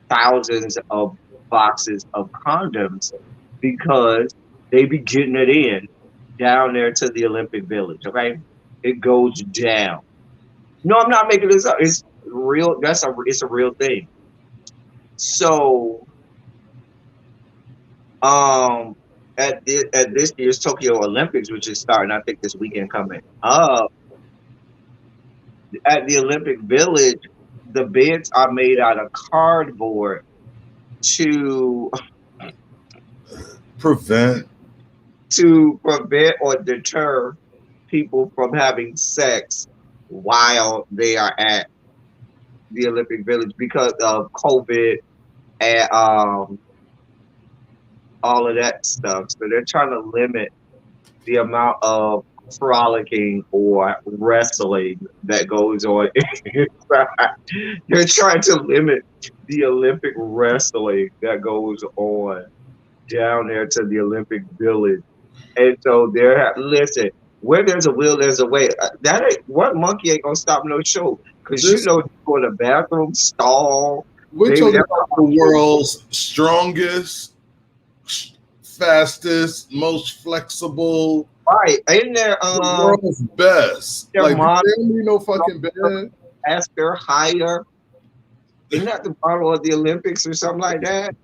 thousands of boxes of condoms because they be getting it in down there to the Olympic Village. Okay, it goes down. No, I'm not making this up. It's real. It's a real thing. So, at this year's Tokyo Olympics, which is starting, I think this weekend coming up, at the Olympic Village, the beds are made out of cardboard to
prevent
or deter people from having sex while they are at the Olympic Village because of COVID and all of that stuff. So they're trying to limit the amount of frolicking or wrestling that goes on inside. They're trying to limit the Olympic wrestling that goes on down there to the Olympic Village. And so listen, where there's a will, there's a way. That ain't what monkey ain't gonna stop no show. Cause you know you go to the bathroom stall.
We're talking about the world's strongest, fastest, most flexible.
Right. Ain't there
the world's best. Like there ain't no fucking bed.
Ask their higher. Isn't that the model of the Olympics or something like that?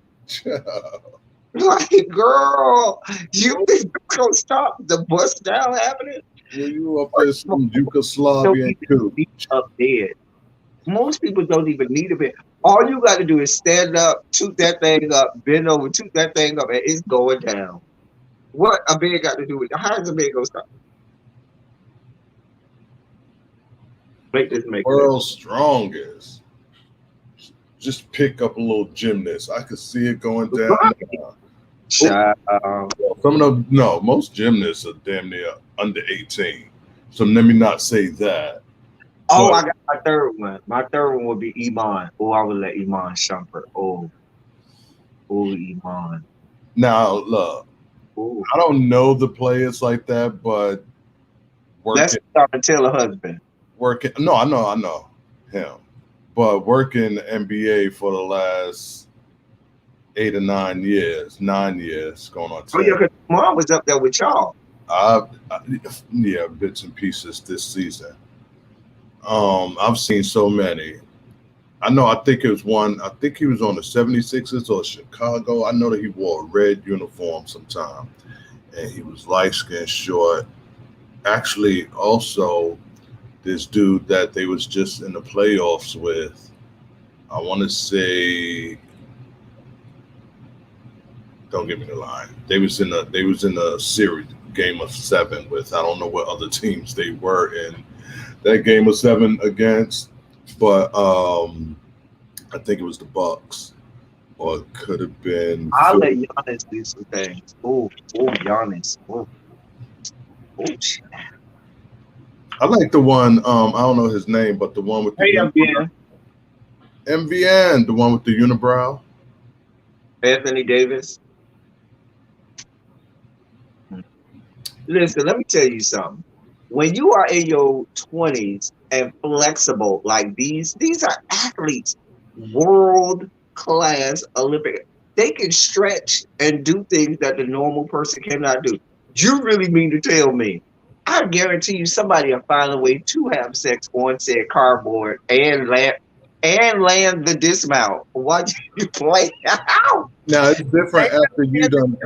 Like, girl, you think you're gonna stop the bust down happening?
Well, you up there some Yugoslavian
up there. Most people don't even need a bed. All you got to do is stand up, toot that thing up, bend over, toot that thing up, and it's going down. What a bed got to do with it? How does a bed go stop? Make
world's strongest. Just pick up a little gymnast. I could see it going down. Most gymnasts are damn near under 18. So let me not say that.
Oh, I got my third one. My third one would be Iman. Oh, I would let Iman Shumpert. Oh, Iman.
Now, look, I don't know the players like that, but
that's starting to tell a husband.
No, I know him, but working NBA for the last 8 or 9 years, going on 10.
Oh yeah, because Mom was up there with y'all.
Yeah, bits and pieces this season. I've seen so many. I think it was one. I think he was on the 76ers or Chicago. I know that he wore a red uniform sometime, and he was light-skinned, short. Actually, also, this dude that they was just in the playoffs with, I want to say, don't give me the line. They was in a series game of 7 with, I don't know what other teams they were in that game of 7 against, but I think it was the Bucks. or it could have been
I'll let
Phil.
Giannis do some things. Giannis. Shit.
I like the one. I don't know his name, but the one with the
Hey, again,
MVN, the one with the unibrow.
Anthony Davis. Listen, let me tell you something. When you are in your 20s and flexible like these are athletes, world class Olympic. They can stretch and do things that the normal person cannot do. You really mean to tell me? I guarantee you somebody will find a way to have sex on said cardboard and land the dismount. What you play out?
Now it's different after you done.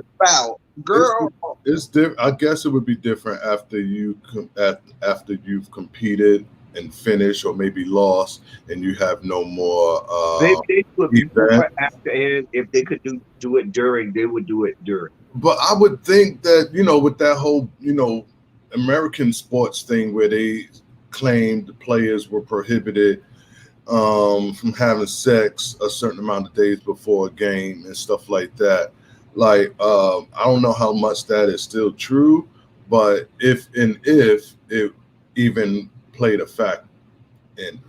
Girl.
It's different. I guess it would be different after after you've competed and finished, or maybe lost, and you have no more.
Maybe they do it before,
event.
after, and if they could do it during, they would do it during.
But I would think that, with that whole, American sports thing where they claimed the players were prohibited from having sex a certain amount of days before a game and stuff like that. Like, I don't know how much that is still true, but if it even played a fact in,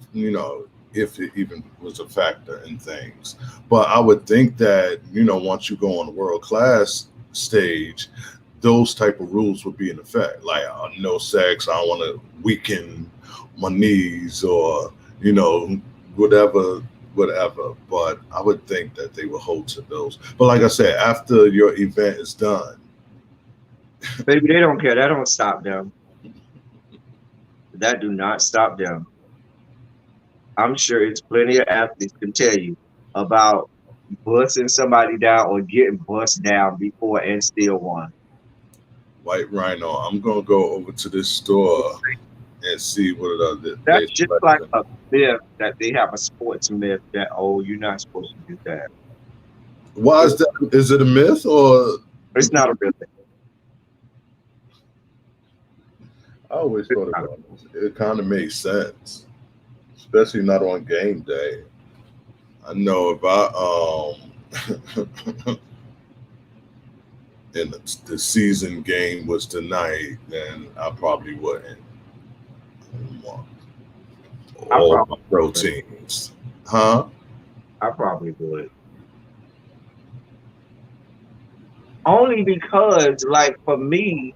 if it even was a factor in things. But I would think that, once you go on the world class stage, those type of rules would be in effect. Like, no sex, I don't want to weaken my knees, or, whatever. But I would think that they would hold to those. But like I said, after your event is done,
Maybe they don't care. That don't stop them. That do not stop them. I'm sure it's plenty of athletes can tell you about busting somebody down or getting bust down before and still won.
White Rhino, I'm gonna go over to this store and see what other.
That's just like a myth that they have a sports myth that, you're not supposed to do that.
Why is that? Is it a myth or?
It's not a real thing.
I always thought it kind of makes sense, especially not on game day. I know if and the season game was tonight, then I probably wouldn't want all my proteins. Huh?
I probably would. Only because, like, for me,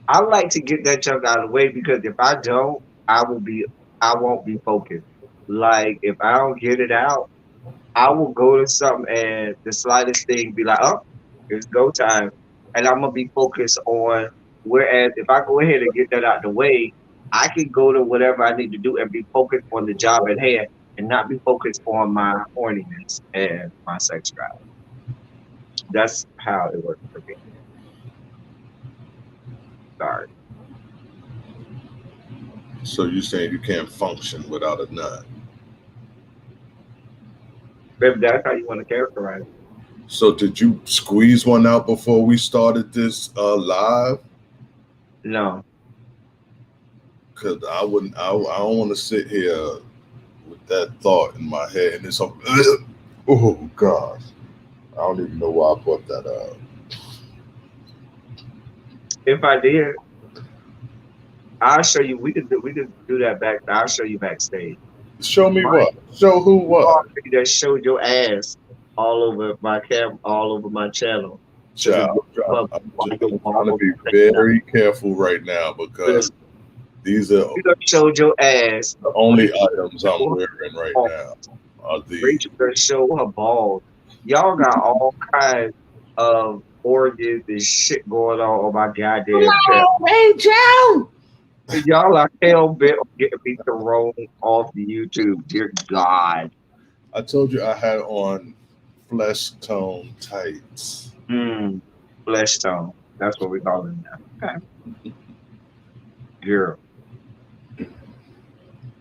I like to get that junk out of the way, because if I don't, I won't be focused. Like, if I don't get it out, I will go to something and the slightest thing be like, oh, it's go time. And I'm gonna be focused on, whereas if I go ahead and get that out the way, I can go to whatever I need to do and be focused on the job at hand and not be focused on my horniness and my sex drive. That's how it works for me. Sorry.
So you're saying you can't function without a nut?
If that's how you want to characterize it.
So did you squeeze one out before we started this live?
No.
Because I wouldn't. I don't want to sit here with that thought in my head, and it's oh gosh, I don't even know why I brought that up.
If I did, I'll show you. We could do that back. I'll show you backstage.
Show me what? Show who what?
That showed your ass all over my all over my channel.
Child, I'm trying to be very careful right now, because these are
showed your ass.
The only items I'm wearing right now are these.
Rachel show her balls. Y'all got all kinds of organs and shit going on my goddamn channel.
Rachel!
Y'all are hell bent on getting me thrown off the YouTube. Dear God.
I told you I had on flesh tone tights.
Flesh tone. That's what we call them now. Okay. Girl.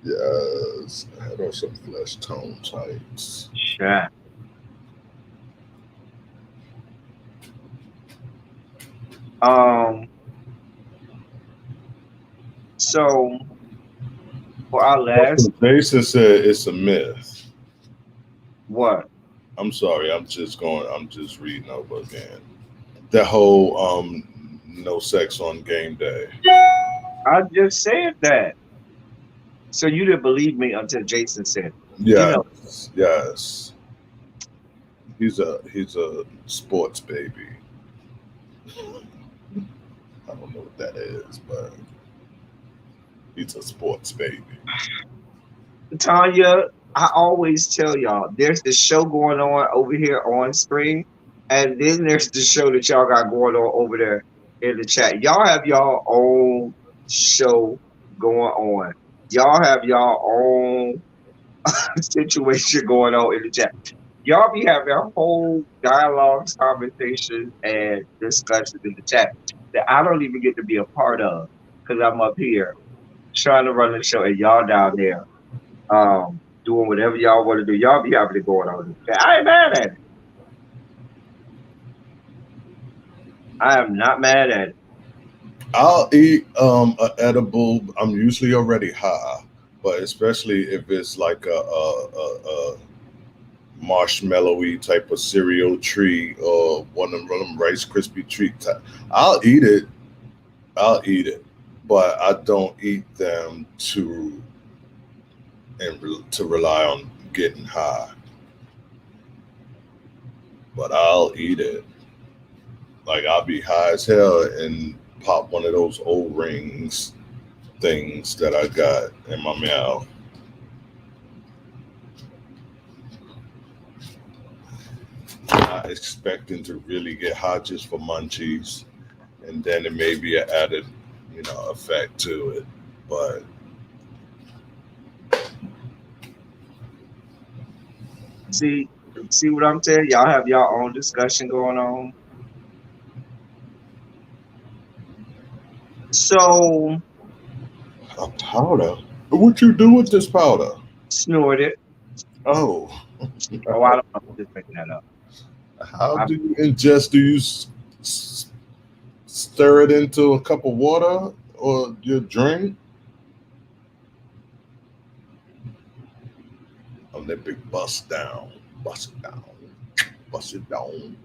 Yes, I had on some flesh tone tights.
Shit. So for our last,
Jason said it's a myth.
what?
I'm sorry. I'm just reading over again. That whole no sex on game day.
I just said that. So you didn't believe me until Jason said it. You know,
Yes, yes. He's a sports baby. I don't know what that is, but he's a sports baby.
Tanya, I always tell y'all, there's the show going on over here on screen, and then there's the show that y'all got going on over there in the chat. Y'all have y'all own show going on. Y'all have y'all own situation going on in the chat. Y'all be having a whole dialogues, conversations, and discussions in the chat that I don't even get to be a part of because I'm up here trying to run the show and y'all down there doing whatever y'all want to do. Y'all be having it going on in the chat. I ain't mad at it. I am not mad at it.
I'll eat an edible. I'm usually already high, but especially if it's like a marshmallowy type of cereal treat or one of them Rice Krispie treats. I'll eat it. I'll eat it, but I don't eat them to rely on getting high. But I'll eat it. Like I'll be high as hell and pop one of those O-rings things that I got in my mouth. Not expecting to really get high just for munchies, and then it may be an added, effect to it. But
See, see what I'm saying? Y'all have y'all own discussion going on. So
a powder. What you do with this powder?
snort it.
Oh,
Oh, I don't know. I'm just making that up.
how do you ingest? Do you stir it into a cup of water or your drink? On that big bust down, bust it down, bust it down.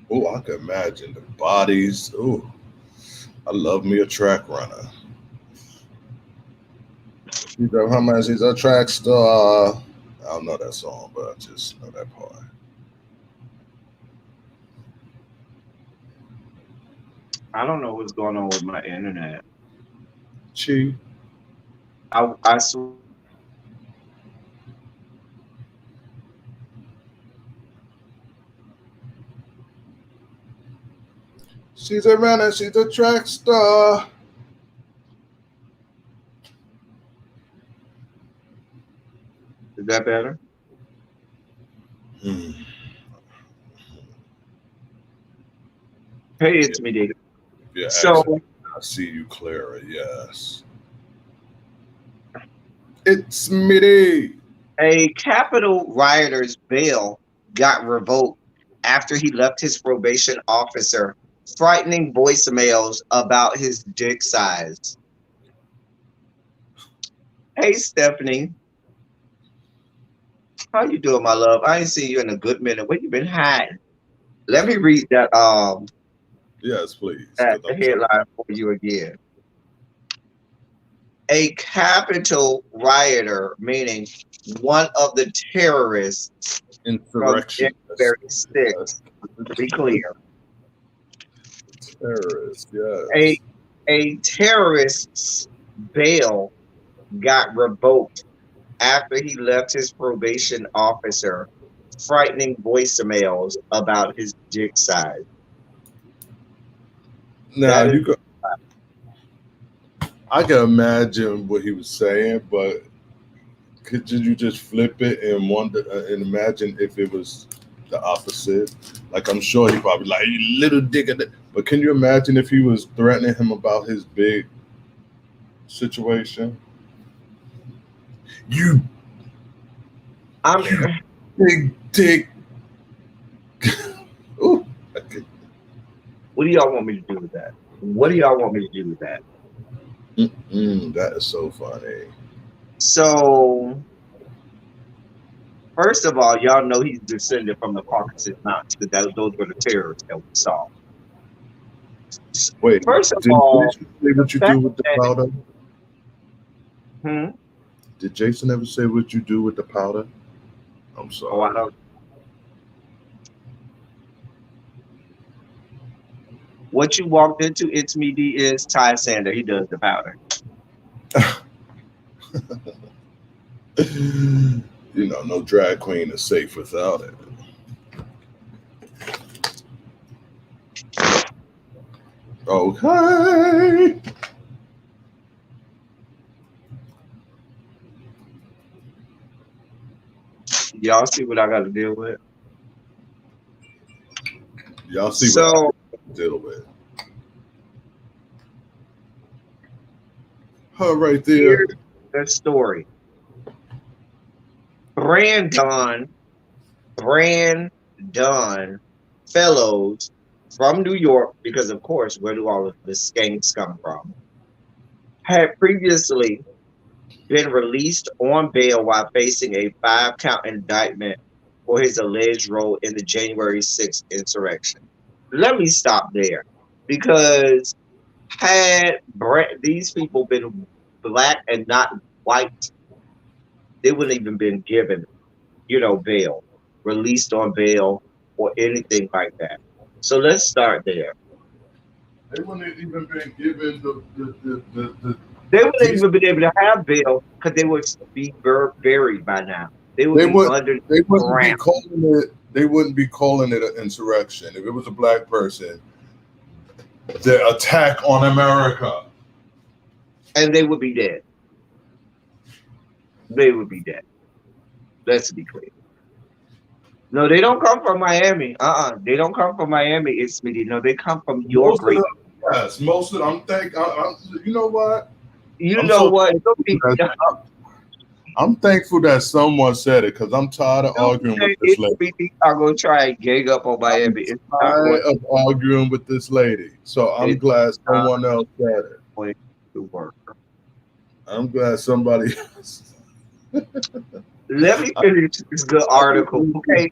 Oh, I can imagine the bodies. Oh, I love me a track runner. You know how much he's a track star. I don't know that song, but I just know that part.
I don't know what's going on with my internet.
Chi.
I swear.
She's a runner. She's a track star.
Is that better?
Hmm.
Hey, it's me, David.
Yeah,
So
actually, I see you clearer. Yes. It's me.
a Capitol rioter's bail got revoked after he left his probation officer frightening voicemails about his dick size. Hey, Stephanie. How you doing, my love? I ain't seen you in a good minute. Where you been hiding? Let me read
Yes, please.
that
'Cause I'm sorry.
headline for you again. A Capitol rioter, meaning one of the terrorists from
Insurrection.
January 6th, to be clear,
Terrorist.
a
Yes.
a terrorist's bail got revoked after he left his probation officer frightening voicemails about his dick size.
Now
That is,
you could. I can imagine what he was saying, but could you just flip it and wonder and imagine if it was the opposite? Like I'm sure he probably like you little digger. But can you imagine if he was threatening him about his big situation? You
I'm.
big dick. Ooh, I could-
What do y'all want me to do with that? What do y'all want me to do with that?
that is so funny.
So First of all, y'all know he's descended from the Caucasus Mountains because those were the terrorists that we saw.
Wait,
First of
did
all,
Jason say
the
what you do
fact
with the
that
powder?
hmm,
Did Jason ever say what you do with the powder? I'm
oh, I
sorry.
don't. What you walked into, it's me D is Ty Sander. He does the powder.
You know, no drag queen is safe without it. Okay.
Y'all see what I got to deal with?
Y'all see what
So
I deal with. Her right there.
here's the story. Brandon Fellows from New York, because of course, where do all of the skanks come from? Had previously been released on bail while facing a 5-count indictment for his alleged role in the January 6th insurrection. Let me stop there because had these people been black and not white, they wouldn't even been given, bail, released on bail or anything like that. So let's start there.
They wouldn't even been given the
They wouldn't
these
even been able to have bail because they would be buried by now. They would
they
be
would
under
they
the
wouldn't be
ground.
calling it they wouldn't be calling it an insurrection. If it was a black person, the attack on America.
And they would be dead. They would be dead. Let's be clear. No, they don't come from Miami. They don't come from Miami, it's Smitty. No, they come from your
Most of
great.
them, yes, most of them. You know what?
You
I'm
know
so
what?
I'm thankful that someone said it because I'm tired of arguing with this lady.
Smitty are going to try and gang up on
I'm
Miami. It's not
tired of arguing with this lady. So I'm glad someone else said it.
going to work.
I'm glad somebody else.
Let me finish this good article, okay?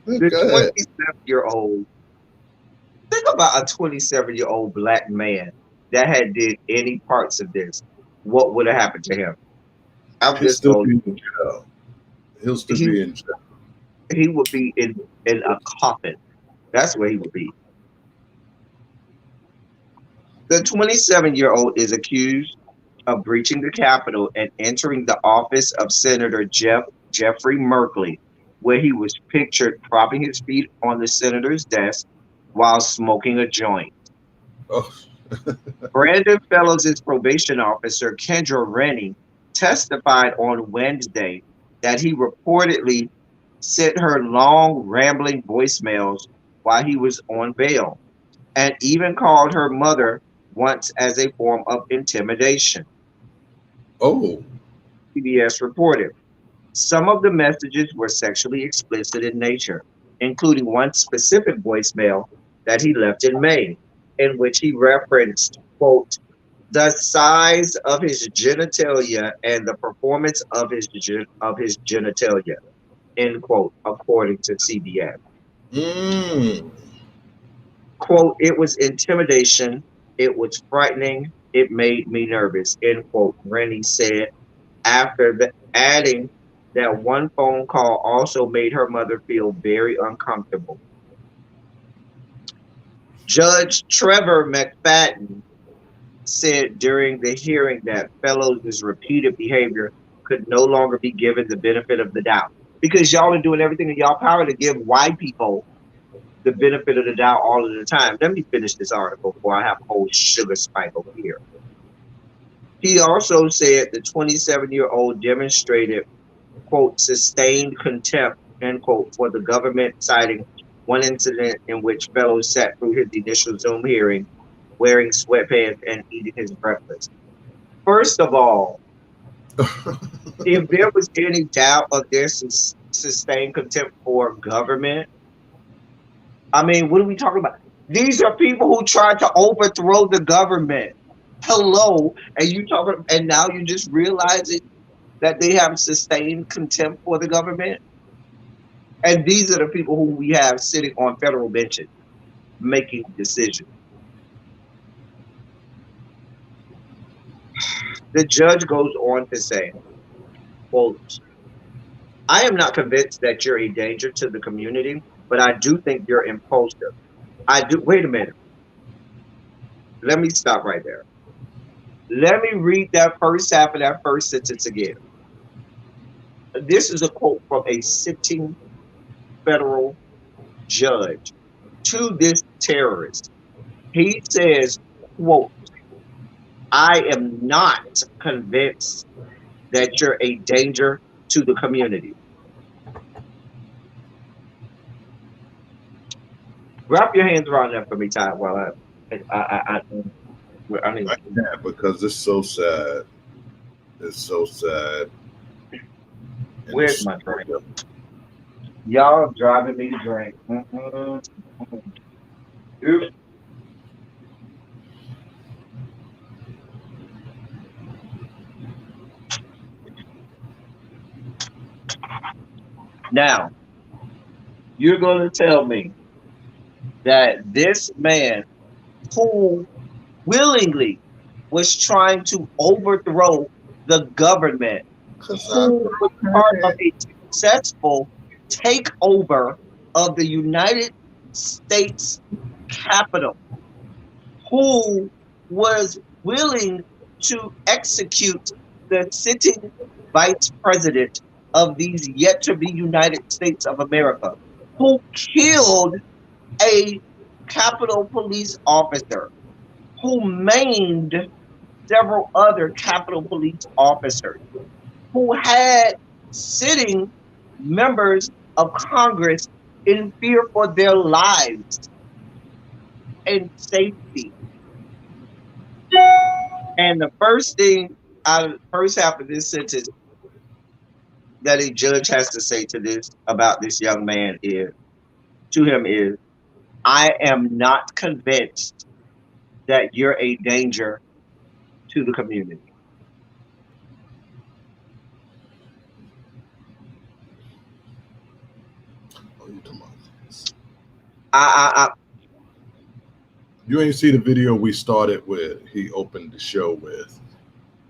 The
Go ahead.
27-year-old. Think about a 27-year-old black man that had did any parts of this. What would have happened to him? I'm
He'll
just
still
going.
be in jail. He'll still be in jail.
He would be in a coffin. That's where he would be. The 27-year-old is accused of breaching the Capitol and entering the office of Senator Jeffrey Merkley, where he was pictured propping his feet on the senator's desk while smoking a joint.
Oh.
Brandon Fellows' probation officer, Kendra Rennie, testified on Wednesday that he reportedly sent her long, rambling voicemails while he was on bail, and even called her mother once as a form of intimidation.
Oh.
CBS reported. Some of the messages were sexually explicit in nature, including one specific voicemail that he left in May, in which he referenced, quote, the size of his genitalia and the performance of his genitalia, end quote, according to CBS. Quote, it was intimidation, it was frightening, it made me nervous, end quote, Rennie said, adding that one phone call also made her mother feel very uncomfortable. Judge Trevor McFadden said during the hearing that Fellows' repeated behavior could no longer be given the benefit of the doubt because y'all are doing everything in y'all power to give white people the benefit of the doubt all of the time. Let me finish this article before I have a whole sugar spike over here. He also said the 27-year-old demonstrated, quote, sustained contempt, end quote, for the government, citing one incident in which Fellows sat through his initial Zoom hearing wearing sweatpants and eating his breakfast. First of all, if there was any doubt of their sustained contempt for government, I mean, what are we talking about? These are people who tried to overthrow the government. Hello, and you talking, and now you just realize it. that they have sustained contempt for the government. And these are the people who we have sitting on federal benches making decisions. The judge goes on to say, quote, I am not convinced that you're a danger to the community, but I do think you're impulsive. I do. Wait a minute. Let me stop right there. Let me read that first half of that first sentence again. This is a quote from a sitting federal judge to this terrorist. He says, quote, I am not convinced that you're a danger to the community. Wrap your hands around that for me, Ty, while I mean,
I can't because it's so sad. It's so sad. And
where's
it's
my drink? Y'all driving me to drink. Oops. Now, you're going to tell me that this man who willingly was trying to overthrow the government, who was part of a successful takeover of the United States Capitol, who was willing to execute the sitting vice president of these yet to be United States of America, who killed a Capitol Police officer, who maimed several other Capitol Police officers, who had sitting members of Congress in fear for their lives and safety. And the first thing out of the first half of this sentence that a judge has to say to this about this young man is to him is, I am not convinced that you're a danger to the community.
Oh, you talking about this?
I
You ain't see the video we started with. He opened the show with.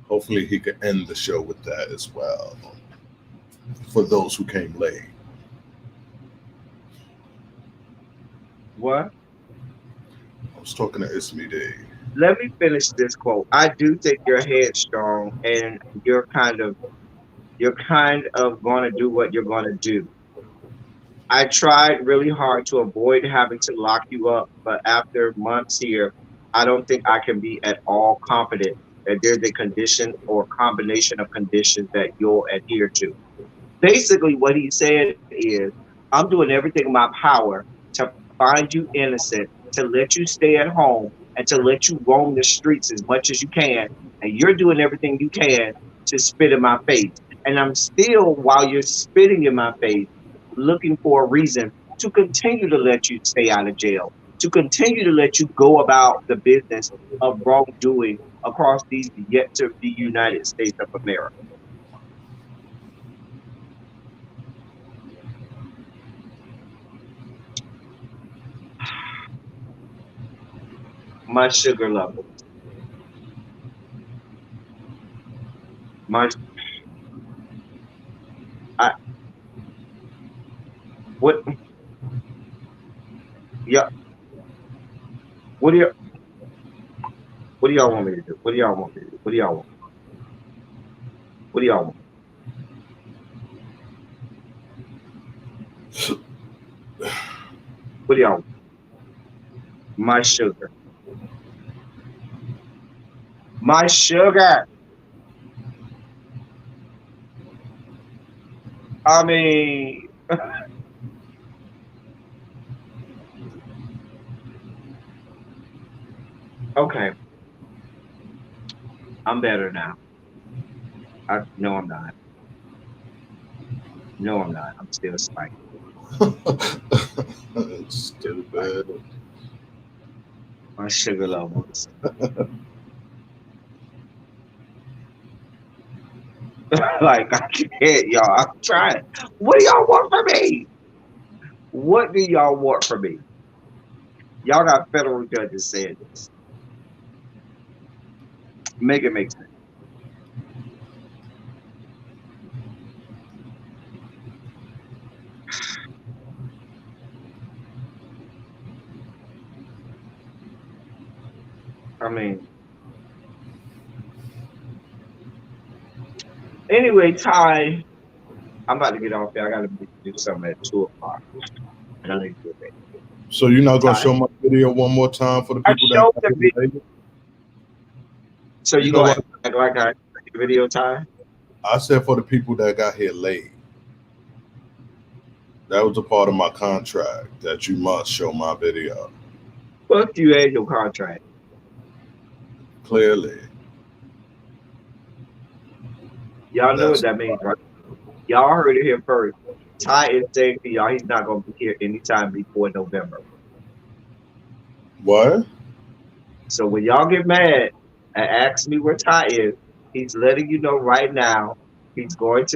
Hopefully, he could end the show with that as well. For those who came late.
what?
I was talking to Ismi Day.
Let me finish this quote. I do think you're headstrong and you're kind of going to do what you're going to do. I tried really hard to avoid having to lock you up, but after months here, I don't think I can be at all confident that there's a condition or combination of conditions that you'll adhere to. Basically, what he said is, I'm doing everything in my power to find you innocent, to let you stay at home, and to let you roam the streets as much as you can. And you're doing everything you can to spit in my face. And I'm still, while you're spitting in my face, looking for a reason to continue to let you stay out of jail, to continue to let you go about the business of wrongdoing across these yet to be United States of America. My sugar level. My I what yeah what do you what do y'all want me to do? What do y'all want me to do? What do y'all want? What do y'all want? What do y'all want? My sugar. My sugar. I mean okay. I'm better now. No I'm not. No I'm not. I'm still spiky.
Stupid.
My sugar levels. Like I can't, y'all. I'm trying. What do y'all want from me? What do y'all want from me? Y'all got federal judges saying this. Make it make sense. I mean, anyway, Ty, I'm about to get off there. I gotta do something at 2 o'clock. And I need to do it.
So you're not gonna
Ty,
show my video one more time for the
I
people that
showed
got
the
here
video.
later?
So
You
you
know
gonna
what?
act like I the video, Ty?
I said for the people that got here late. That was a part of my contract that you must show my video.
Fuck you and your contract.
Clearly,
Y'all know what
that's
that means, right? Y'all heard it here first. Ty is saying to y'all he's not gonna be here anytime before November.
what.
So when y'all get mad and ask me where Ty is, he's letting you know right now he's gonna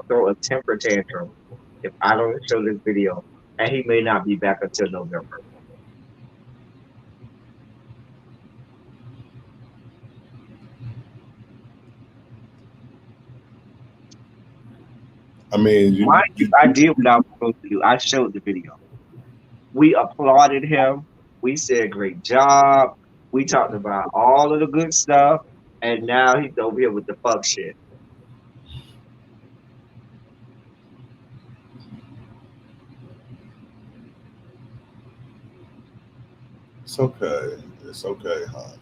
throw a temper tantrum if I don't show this video. And he may not be back until November.
I mean,
Mind you, I did what I was supposed to do. I showed the video. We applauded him. We said great job. We talked about all of the good stuff. And now he's over here with the fuck shit.
it's okay. It's okay, hon.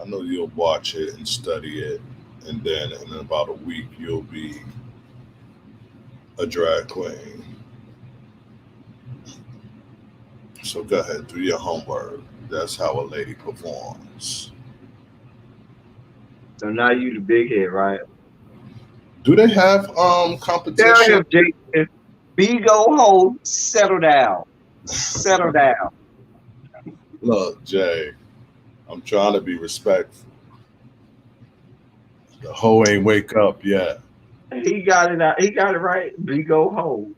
I know you'll watch it and study it, and then in about a week you'll be a drag queen. So go ahead, do your homework. That's how a lady performs.
So now you the big head, right?
Do they have
Tell
competition?
him, Jason, Bingow, settle down. Settle down.
Look, Jay, I'm trying to be respectful. The hoe ain't wake up yet.
He got it out. He got it right. Bingow.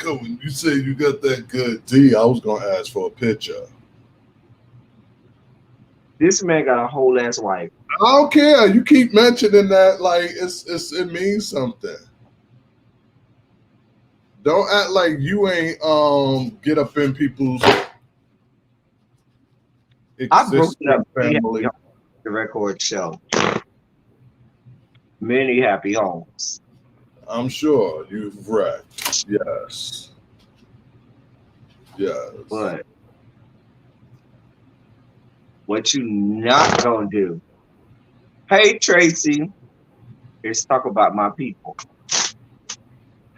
When you say you got that good D, I was gonna ask for a picture.
This man got a whole ass wife.
I don't care. You keep mentioning that like it means something. Don't act like you ain't get up in people's
I broke it
existing
up.
family.
The record show. Many happy homes.
I'm sure you've wrecked. Yes. Yes.
But what you not gonna do? Hey Tracy, let's talk about my people.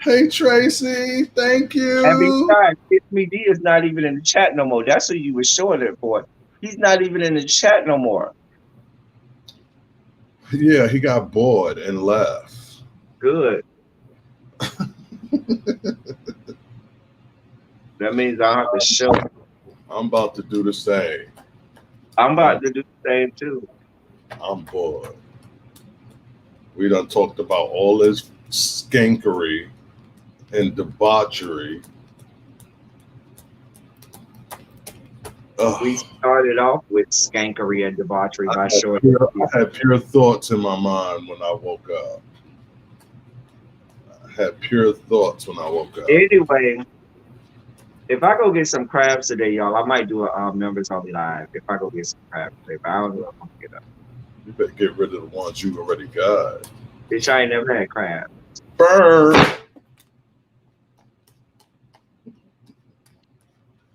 Hey Tracy, thank
And
you.
besides, Kiss Me D is not even in the chat no more. That's who you were showing it for. He's not even in the chat no more.
Yeah, he got bored and left.
Good. That means I have to show.
I'm about to do the same.
I'm about to do the same too.
I'm bored. We done talked about all this skankery and debauchery.
We started off with skankery and debauchery by showing.
I had pure thoughts in my mind when I woke up. I had pure thoughts when I woke up.
Anyway, if I go get some crabs today, y'all, I might do a members only live. If I go get some crabs today, but I don't know if I'm gonna get up.
You better get rid of the ones you already got.
Bitch, I ain't never had crab.
Burn.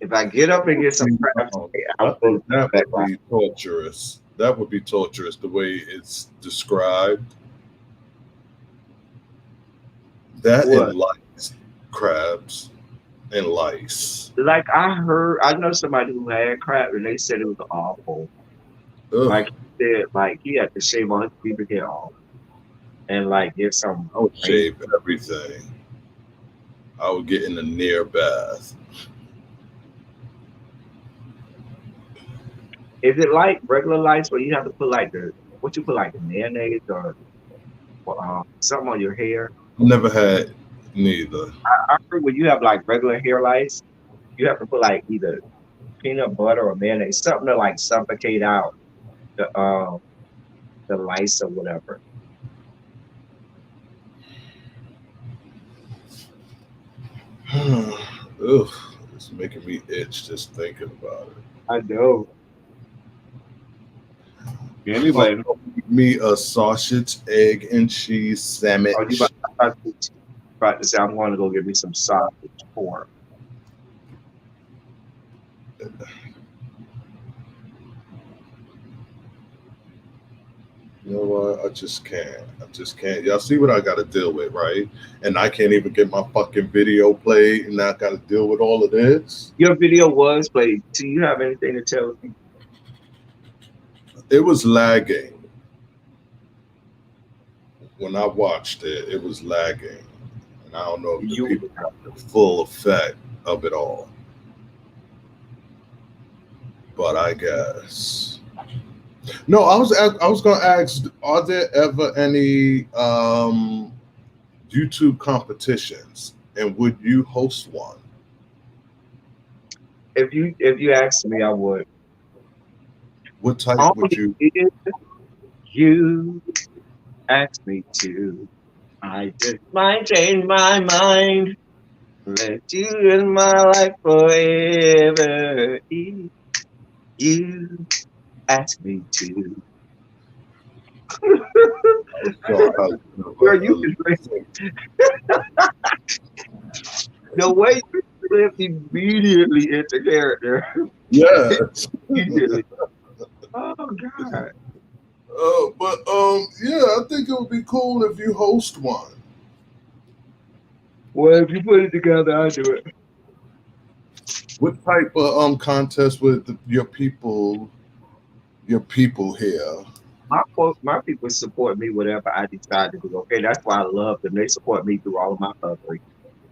If I get up and get some crabs today,
I think that would be torturous. That would be torturous the way it's described. That and lice, crabs, and lice.
Like I know somebody who had crab and they said it was awful.
Ugh.
Like he said, like he had to shave all his pubic hair off and like get some.
I would shave everything. I would get in a near bath.
Is it like regular lice where you have to put like the mayonnaise or something on your hair.
Never had neither.
I heard when you have like regular hair lice, you have to put like either peanut butter or mayonnaise, something to like suffocate out the lice or whatever.
Ugh, it's making me itch just thinking about it.
I know. Anyway,
Me a sausage, egg, and cheese sandwich.
you about to say I'm going to go get me some sausage for.
You know what? I just can't. I just can't. Y'all see what I got to deal with, right? And I can't even get my fucking video played, and I got to deal with all of this.
Your video was played. Do you have anything to tell me?
It was lagging. When I watched it, it was lagging. And I don't know if the people got the full effect of it all. But I guess. No, I was going to ask, are there ever any YouTube competitions, and would you host one?
If you asked me, I would.
What type would you?
If you asked me to, I just might change my mind. Let you in my life forever. If you ask me to. Girl, you can the way you slipped immediately into character.
Yeah.
Immediately. Oh God.
But yeah, I think it would be cool if you host one.
Well, if you put it together, I'll do it.
What type of contest with your people here?
My people support me whatever I decide to do. Okay, that's why I love them. They support me through all of my fuckery.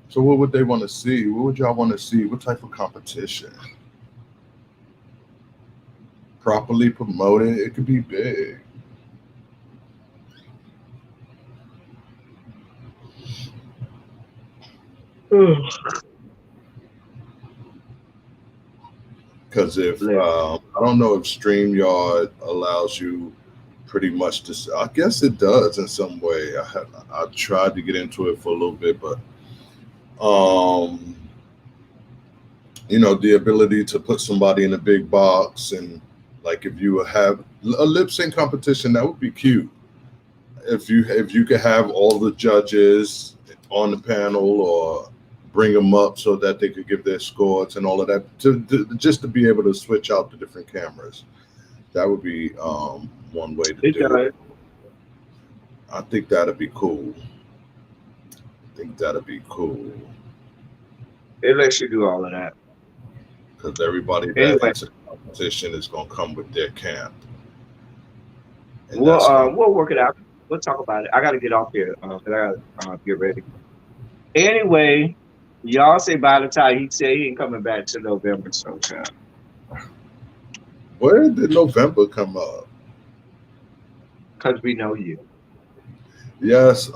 So what would they want to see? What would y'all want to see? What type of competition? Properly promoted, it could be big. Because if I don't know if StreamYard allows you pretty much to, I guess it does in some way. I tried to get into it for a little bit, but you know, the ability to put somebody in a big box, and like if you have a lip sync competition, that would be cute. If you could have all the judges on the panel, or bring them up so that they could give their scores and all of that, just to be able to switch out the different cameras. That would be one way to do it. I think that'd be cool.
It lets you do all of that.
Because everybody that enters the competition is going to come with their camp. And
we'll work it out. We'll talk about it. I got to get off here because I got to get ready. Anyway, y'all say by the time he said he ain't coming back to November sometime.
Where did November come up?
Because we know you.
Yes,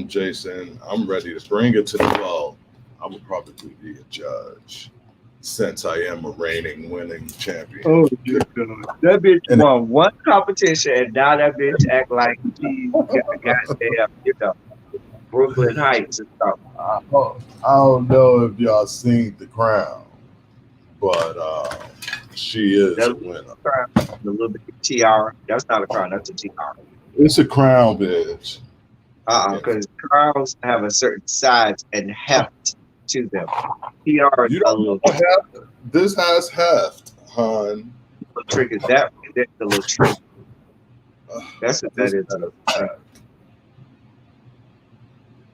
Jason, I'm ready to bring it to the ball. I would probably be a judge, since I am a reigning winning champion.
Oh, God. That bitch won one competition, and now that bitch act like she's goddamn, Brooklyn Heights and stuff.
I don't know if y'all seen The Crown, but she is a winner.
The little bit of tiara. That's not a crown. That's a tiara.
It's a crown, bitch.
Because crowns have a certain size and heft to them. Tiara is a little.
This has heft, hon.
The trick is that's the little trick. That's what that is.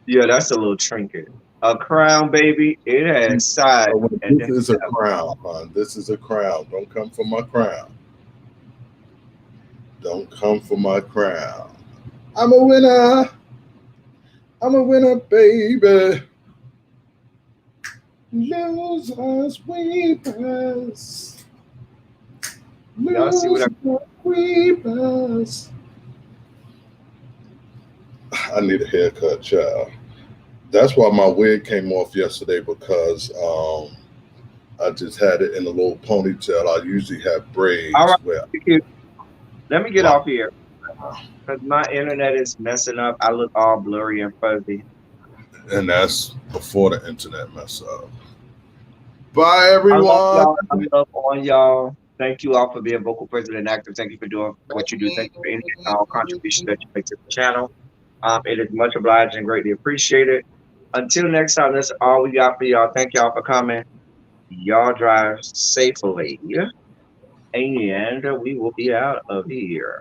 Yeah, that's a little trinket. A crown, baby, it has size.
This is a crown, hon. This is a crown. Don't come for my crown. Don't come for my crown. I'm a winner. I'm a winner, baby. Losers, weepers. Losers, weepers. I need a haircut, child. That's why my wig came off yesterday because I just had it in a little ponytail. I usually have
All
braids
right,
where
let me get
my
off here because my internet is messing up. I look all blurry and fuzzy.
and that's before the internet mess up. Bye
I love
everyone.
y'all. I love all y'all. Thank you all for being vocal, president, and active. Thank you for doing what you do. Thank you for any and all contributions that you make to the channel. It is much obliged and greatly appreciated. Until next time, that's all we got for y'all. Thank y'all for coming. Y'all drive safely, and we will be out of here.